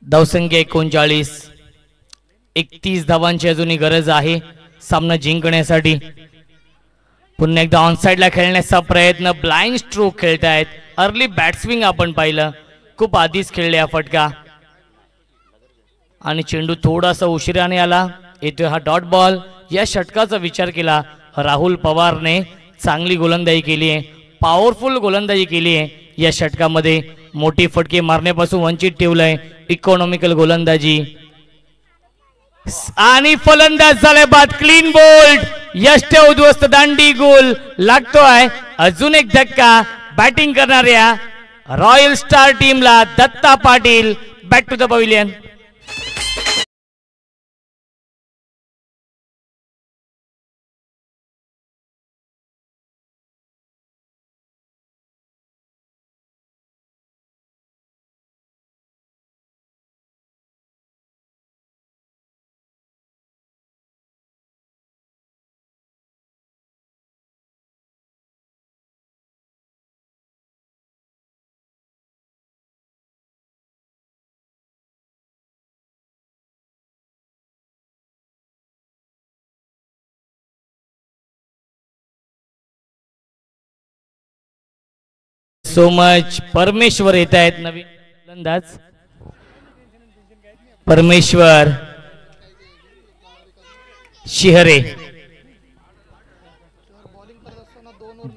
धावसंख्या 39. 31 धावांची अजूनही गरज आहे सामना जिंकण्यासाठी. पुन्हा एकदा ऑनसाइडला खेळण्याचा प्रयत्न. ब्लाइंड स्ट्रोक खेळतायत. अर्ली बॅट्सविंग आपण पाहिलं, खूप आधीच खेळले हा फटका आणि चेंडू थोडासा उशिराने आला. येतोय हा डॉट बॉल. या षटकाचा विचार केला राहुल पवारने. चांगली गोलंदाजी केली आहे, पॉवरफुल गोलंदाजी केली आहे या षटकामध्ये. मोठी फटके मारण्यापासून वंचित ठेवलंय. इकॉनॉमिकल गोलंदाजी आणि फलंदाज झाले बाद. Clean bowled. यष्ट उद्ध्वस्त दांडी गोल लागतोय. अजून एक धक्का बॅटिंग करणाऱ्या रॉयल स्टार टीमला. Datta Patil back to the pavilion. So much. Parmeshwar येत आहेत नवीन गोलंदाज. परमेश्वर शिहरे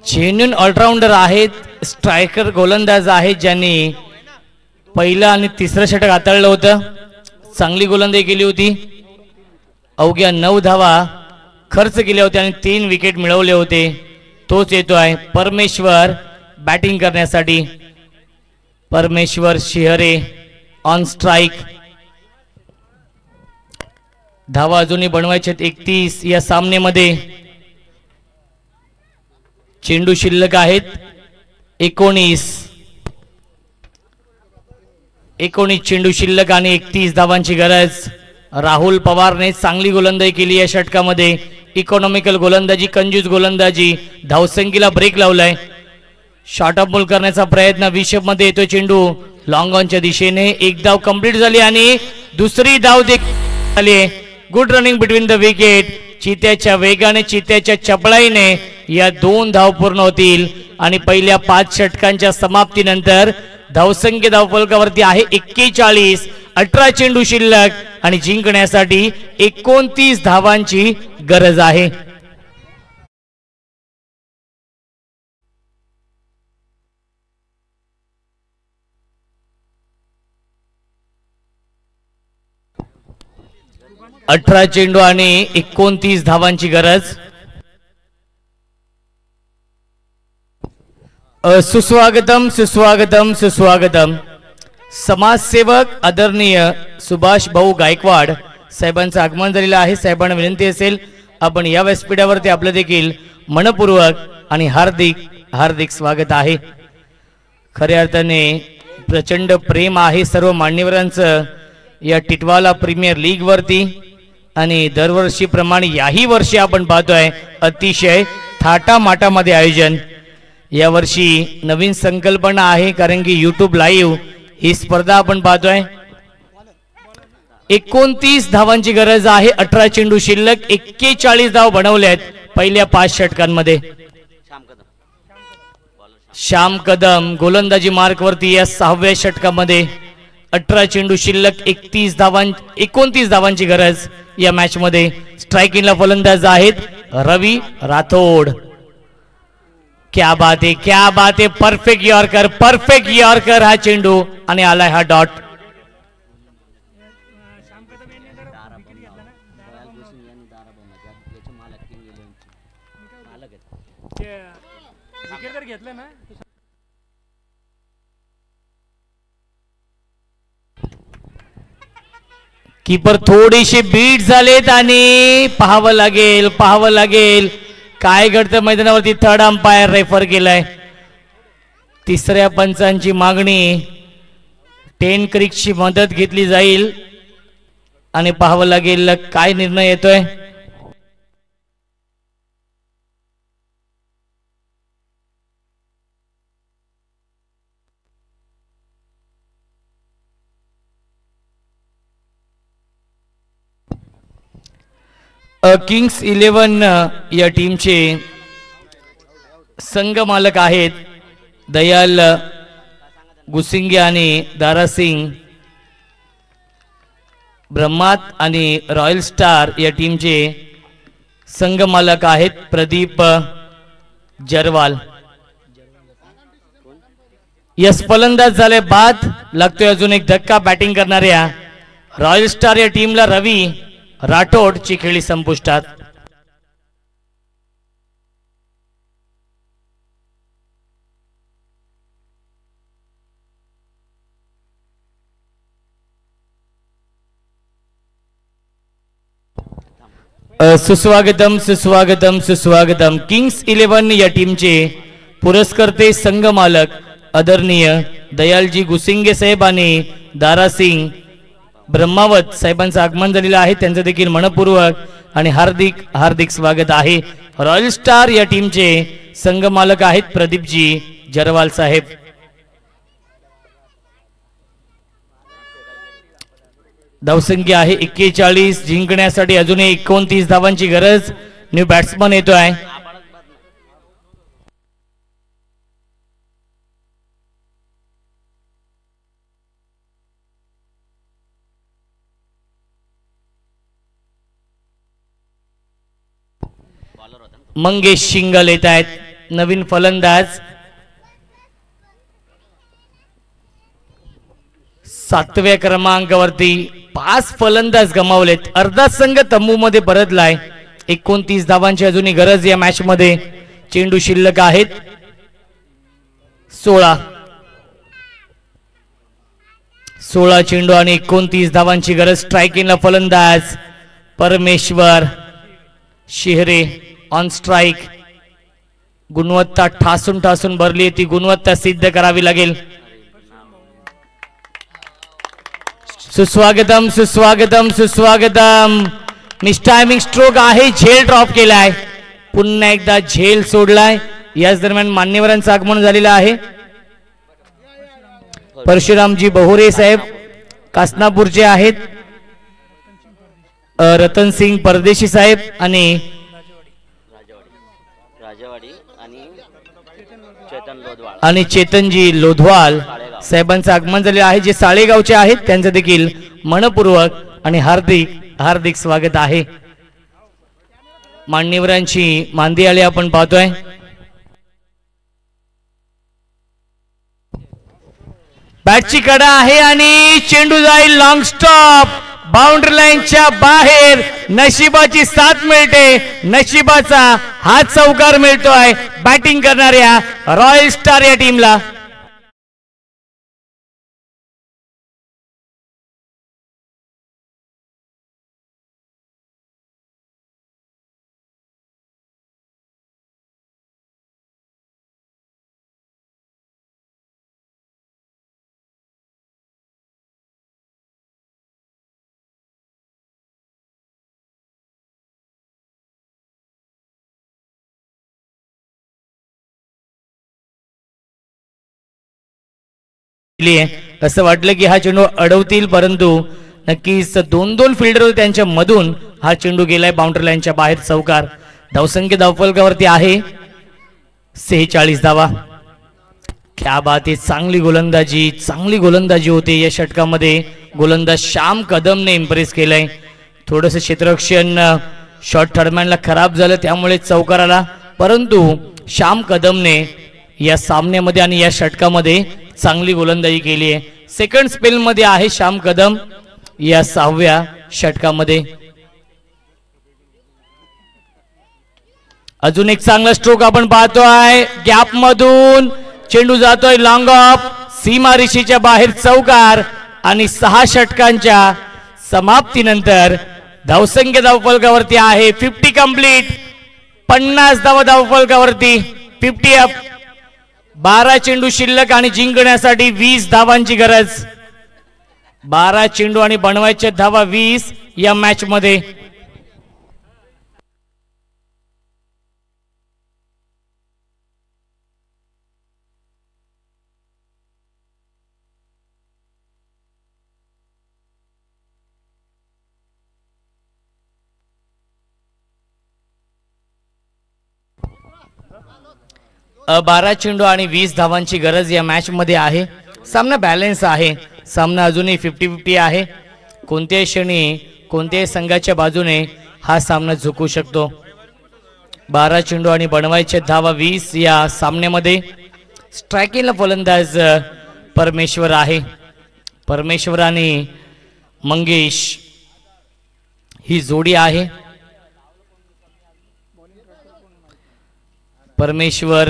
जेन्युइन ऑलराऊंडर आहेत. स्ट्रायकर गोलंदाज आहेत ज्यांनी पहिलं आणि तिसरं षटक हाताळलं होतं. चांगली गोलंदाजी केली होती. अवघ्या 9 धावा खर्च केल्या होत्या आणि 3 विकेट मिळवले होते. तोच येतोय परमेश्वर बॅटिंग करण्यासाठी. परमेश्वर शिहरे ऑन स्ट्राइक. धावा अजूनही बनवायचे 31 या सामन्यामध्ये. चेंडू शिल्लक आहेत 19. 19 चेंडू शिल्लक आणि 31 धावांची गरज. राहुल पवारने चांगली गोलंदाजी केली या षटकामध्ये. इकॉनॉमिकल गोलंदाजी, कंजूस गोलंदाजी. धावसंख्येला ब्रेक लावलाय. शॉर्ट ऑफ बॉल करण्याचा प्रयत्न. विषभ मध्ये येतोय चेंडू लॉंग ऑनच्या दिशेने. एक धाव कंप्लीट झाली आणि दुसरी धाव देखील झाली. Good running between the wicket. चित्याच्या वेगाने, चित्याच्या चपळाईने या 2 धाव पूर्ण होतील आणि पहिल्या 5 षटकांच्या समाप्तीनंतर धावसंख्या धावफलकावरती आहे 41. 18 चेंडू शिल्लक आणि जिंकण्यासाठी 29 धावांची गरज आहे. अठरा चेंडू आणि 29 धावांची गरज. सुस्वागतम सुस्वागतम सुस्वागतम. समाजसेवक आदरणीय सुभाष भाऊ गायकवाड साहेबांचं आगमन झालेलं आहे. साहेबांना विनंती असेल आपण या व्यासपीठावरती आपलं देखील मनपूर्वक आणि हार्दिक हार्दिक स्वागत आहे. खऱ्या अर्थाने प्रचंड प्रेम आहे सर्व मान्यवरांचं या टिटवाला प्रीमियर लीग वरती. आणि दरवर्षीप्रमाणे याही वर्षी आपण पाहतोय अतिशय थाटामाटामध्ये आयोजन. यावर्षी नवीन संकल्पना आहे, कारण की यूट्यूब लाईव्ह ही स्पर्धा आपण पाहतोय. 29 धावांची गरज आहे. 18 चेंडू शिल्लक. 41 धाव बनवल्यात पहिल्या 5 षटकांमध्ये. श्याम कदम गोलंदाजी मार्कवरती या 6व्या षटकामध्ये. 18 चेंडू शिल्लक. 29 धावांची गरज या मॅच मध्ये. स्ट्रायकिंगला फलंदाज आहेत रवी राठोड. क्या बात आहे, क्या बात आहे. परफेक्ट यॉर्कर, परफेक्ट यॉर्कर हा चेंडू आणि आलाय हा डॉट. कीपर थोडीशी बीट झालेत आणि पाहावं लागेल काय घडतं मैदानावरती. थर्ड अंपायर रेफर केलाय. तिसऱ्या पंचांची मागणी 10 क्रिकची मदत घेतली जाईल आणि पाहावं लागेल काय निर्णय येतोय. किंग्स 11 या टीमचे संघ मालक आहेत दयाल गुसिंगे आणि दारासिंग. ब्रह्मात आणि रॉयल स्टार या टीमचे संघ मालक आहेत प्रदीप जरवाल. यस फलंदाज झाले बाद. लागतोय अजून एक धक्का बॅटिंग करणाऱ्या रॉयल स्टार या टीमला. रवी राठोडची खेळी संपुष्टात. सुस्वागतम सुस्वागतम सुस्वागतम. किंग्स 11 या टीमचे पुरस्कर्ते संघ मालक आदरणीय दयालजी गुसिंगे साहेब आणि दारासिंग ब्रह्मावत साहेबांचं आगमन झालेलं आहे. त्यांचं देखील मनपूर्वक आणि हार्दिक हार्दिक स्वागत आहे. रॉयल स्टार या टीमचे संघ मालक आहेत प्रदीपजी जरवाल साहेब. धावसंख्या आहे 41. जिंकण्यासाठी अजूनही 29 धावांची गरज. न्यू बॅट्समन येतोय. मंगेश शिंगल येत आहेत नवीन फलंदाज. 7व्या क्रमांकावरती 5 फलंदाज गमावलेत. अर्धा संघ तंबू मध्ये परतलाय. 29 धावांची अजूनही गरज या मॅच मध्ये. चेंडू शिल्लक आहेत 16 चेंडू आणि 29 धावांची गरज. स्ट्रायकिंगला फलंदाज परमेश्वर शिहरे ऑन स्ट्राइक. गुणवत्ता ठासून ठासून भरली. ती गुणवत्ता सिद्ध करावी लागेल. सुस्वागतम सुस्वागतम सुस्वागतम. मिसटायमिंग स्ट्रोक आहे. झेल ड्रॉप केलाय. पुन्हा एकदा झेल सोडलाय. याच दरम्यान मान्यवरांचं आगमन झालेलं आहे. परशुरामजी बहोरे साहेब कासनापूरचे आहेत. रतन सिंग परदेशी साहेब आणि चेतनजी लोधवाल साहेबांचं आगमन झाले आहे, जे साळेगावचे आहेत. त्यांचं देखील मनपूर्वक आणि हार्दिक हार्दिक स्वागत आहे. मान्यवरांची मांदी आली आपण पाहतोय. बॅटची कडा आहे आणि चेंडू जाईल लॉंग स्टॉप. बाउंड्री लाईनच्या बाहेर. नशिबाची साथ मिळते. नशिबाचा हात चौकार मिळतोय बॅटिंग करणाऱ्या रॉयल स्टार या टीमला. असं वाटलं की हा चेंडू अडवतील, परंतु नक्कीच 2-2 फिल्डर त्यांच्या मधून हा चेंडू गेलाय बाउंड्री लाईनच्या बाहेर. चौकार. धावसंख्या धावफलकावरती आहे 46 धावा. क्या बात आहे. चांगली गोलंदाजी होते या षटकामध्ये. गोलंदाज श्याम कदमने इम्प्रेस केलंय. थोडंसं क्षेत्ररक्षण शॉर्ट थर्डमॅनला खराब झालं, त्यामुळे चौकार आला, परंतु श्याम कदमने या सामन्यामध्ये आणि या षटकामध्ये चांगली गोलंदाजी केली आहे. सेकंड स्पेल मध्ये आहे श्याम कदम या 6व्या षटकामध्ये. अजून एक चांगला स्ट्रोक आपण पाहतोय. गॅप मधून चेंडू जातोय लॉंग ऑफ, सीमारेषेच्या बाहेर. चौकार. आणि 6 षटकांच्या समाप्तीनंतर धावसंख्या धावफलकावरती आहे 50 कंप्लीट. 50 धावा धावफलकावरती. 50 अप. 12 चेंडू शिल्लक आणि जिंकण्यासाठी 20 धावांची गरज. 12 चेंडू आणि बनवायचे धावा 20 या मॅच मध्ये. 12 चेंडू आणि 20 धावांची गरज या मॅच मध्ये आहे. सामना बॅलन्स आहे. सामना अजूनही 50-50 आहे. कोणत्याही क्षणी कोणत्याही संघाच्या बाजूने हा सामना झुकू शकतो. 12 चेंडू आणि बनवायचे धावा 20 या सामन्यामध्ये. स्ट्रायकिंगला फलंदाज परमेश्वर आहे. परमेश्वर आणि मंगेश ही जोडी आहे. परमेश्वर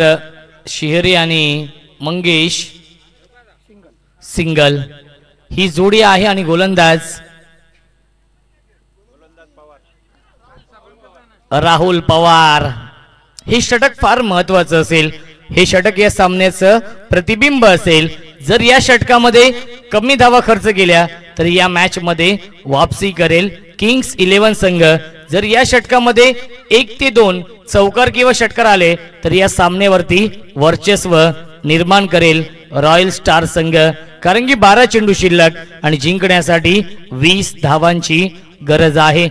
शिहरी आणि मंगेश सिंगल ही जोडी आहे. आणि गोलंदाज राहुल पवार. हे षटक फार महत्वाचं असेल. हे षटक या सामन्याचं प्रतिबिंब असेल. जर या षटकामध्ये कमी धावा खर्च केल्या तर या मॅच मध्ये वापसी करेल किंग्स 11 संघ. जर या षटकामध्ये 1 ते 2 चौकार किंवा षटकार आले तर या सामन्यावरती वर्चस्व निर्माण करेल रॉयल स्टार संघ. कारण की 12 चेंडू शिल्लक आणि जिंकण्यासाठी 20 धावांची गरज आहे.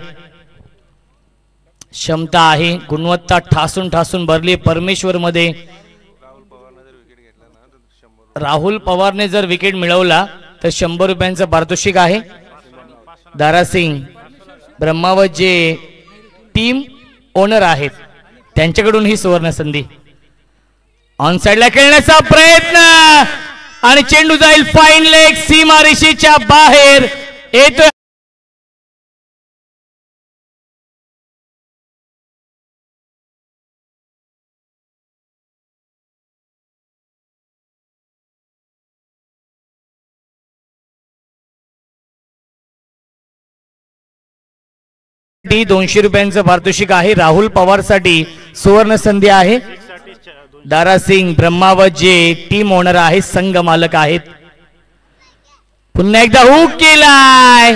क्षमता आहे, गुणवत्ता ठासून ठासून भरली परमेश्वर मध्ये. राहुल पवारने जर विकेट मिळवला तर 100 रुपयांचं पारितोषिक आहे. दारासिंग ब्रह्मावत जे टीम ओनर आहेत त्यांच्याकडून ही सुवर्ण संधी. ऑन साइडला खेळण्याचा प्रयत्न आणि चेंडू जाईल फाईन लेग. सीमारेषेच्या बाहेर येतोय. $200 रुपयांचं पारितोषिक आहे. राहुल पवार साठी सुवर्ण संधी आहे. दारासिंग ब्रह्मावत जे टीम ओनर आहे, संघ मालक आहेत. पुन्हा एकदा हुक केलाय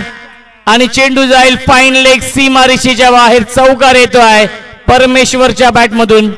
आणि चेंडू जाईल फाईन लेग. सीमारेषेच्या बाहेर. चौकार येतोय परमेश्वरच्या बॅट मधून.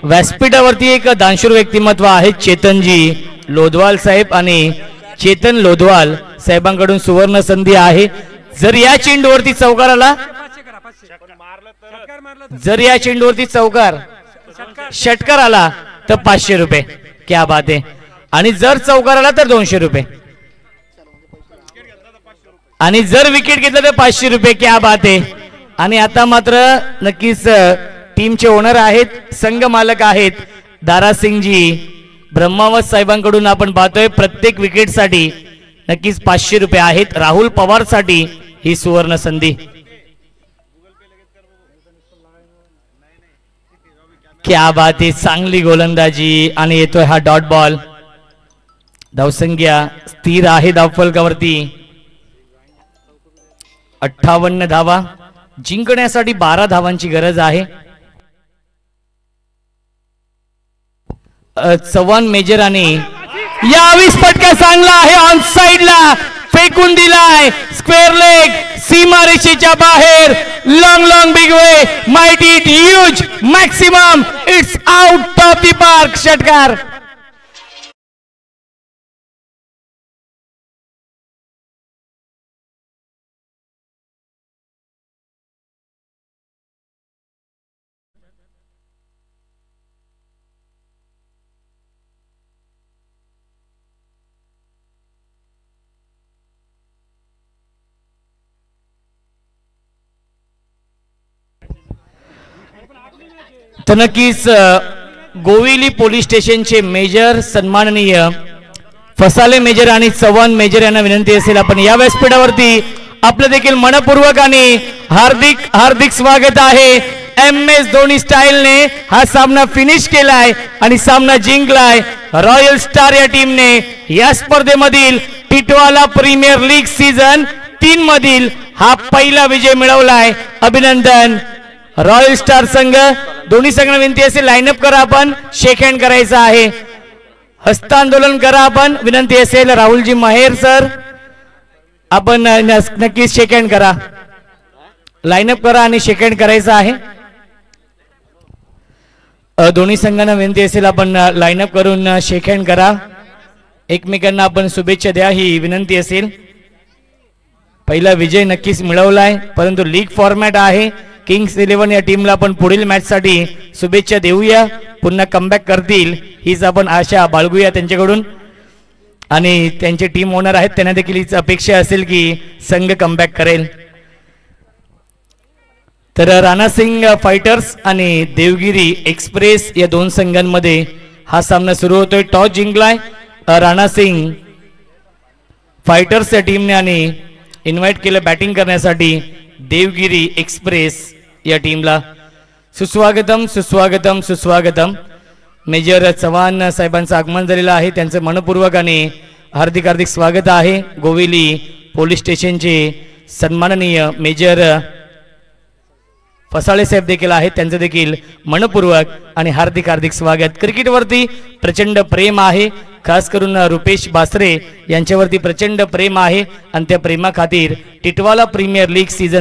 व्यासपीठावरती एक दानशूर व्यक्तिमत्व आहे चेतनजी लोधवाल साहेब. आणि चेतन लोधवाल साहेबांकडून सुवर्ण संधी आहे. जर या चेंडूवरती चौकार आला, जर या चेंडूवरती चौकार षटकार आला तर 500 रुपये. क्या बात आहे. आणि जर चौकार आला तर 200 रुपये. आणि जर विकेट घेतलं तर 500 रुपये. क्या बात आहे. आणि आता मात्र नक्कीच टीमचे ओनर आहेत, संघ मालक आहेत दारासिंगजी ब्रह्मावत साहेबांकडून आपण पाहतोय प्रत्येक विकेटसाठी नक्कीच 500 रुपये आहेत. राहुल पवार साठी ही सुवर्ण संधी. क्या बात आहे. चांगली गोलंदाजी आणि येतोय हा डॉट बॉल. धावसंख्या स्थिर आहे धावफलकावरती 58 धावा. जिंकण्यासाठी 12 धावांची गरज आहे. चव्हाण मेजर आणि यावेळेस फटका चांगला आहे ऑन साइडला फेकून दिलाय स्क्वेअर लेग सीमारेषेच्या बाहेर long big way might it huge maximum it's out of the park षटकार. तर नक्कीच गोविली पोलीस स्टेशनचे मेजर सन्माननीय फसाले मेजर आणि चव्हाण मेजर यांना विनंती असेल आपण या व्यासपीठावरती आपलं देखील मनपूर्वक आणि हार्दिक स्वागत आहे. MS धोनी स्टाईलने हा सामना फिनिश केलाय आणि सामना जिंकलाय. रॉयल स्टार या टीमने या स्पर्धेमधील टिटवाला प्रीमियर लीग सीझन 3 मधील हा पहिला विजय मिळवलाय. अभिनंदन रॉयल स्टार संघ. दोन्ही संघांना विनंती असेल लाईनअप करा आपण शेक हँड करायचा आहे. हस्तांदोलन करा आपण विनंती असेल राहुलजी महेर सर आपण नक्कीच शेक हँड करा लाईनअप करा आणि शेक हँड करायचा आहे. दोन्ही संघांना विनंती असेल आपण लाईनअप करून शेक हँड करा एकमेकांना आपण शुभेच्छा द्या ही विनंती असेल. पहिला विजय नक्कीच मिळवलाय परंतु लीग फॉर्मॅट आहे. किंग्स 11 या टीमला आपण पुढील मॅच साठी शुभेच्छा देऊया. पुन्हा कमबॅक करतील हीच आपण आशा बाळगूया त्यांच्याकडून आणि त्यांचे टीम ओनर आहेत त्यांना देखील हीच अपेक्षा असेल की संघ कमबॅक करेल. तर राणा सिंग फायटर्स आणि देवगिरी एक्सप्रेस या दोन संघांमध्ये हा सामना सुरू होतोय. टॉस जिंकलाय राणा सिंग फायटर्स या टीमने आणि इन्व्हाइट केलं बॅटिंग करण्यासाठी देवगिरी एक्सप्रेस या टीमला. सुस्वागतम सुस्वागतम सुस्वागतम. मेजर चव्हाण साहेबांचं आगमन झालेलं आहे त्यांचं मनपूर्वक आणि हार्दिक स्वागत आहे. गोविली पोलीस स्टेशनचे सन्माननीय मेजर फसाळे साहेब देखील आहेत त्यांचं देखील मनपूर्वक आणि हार्दिक स्वागत. क्रिकेटवरती प्रचंड प्रेम आहे खास करून रुपेश बासरे यांच्यावरती प्रचंड प्रेम आहे आणि त्या प्रेमाखातीर टिटवाला प्रीमियर लीग सीझन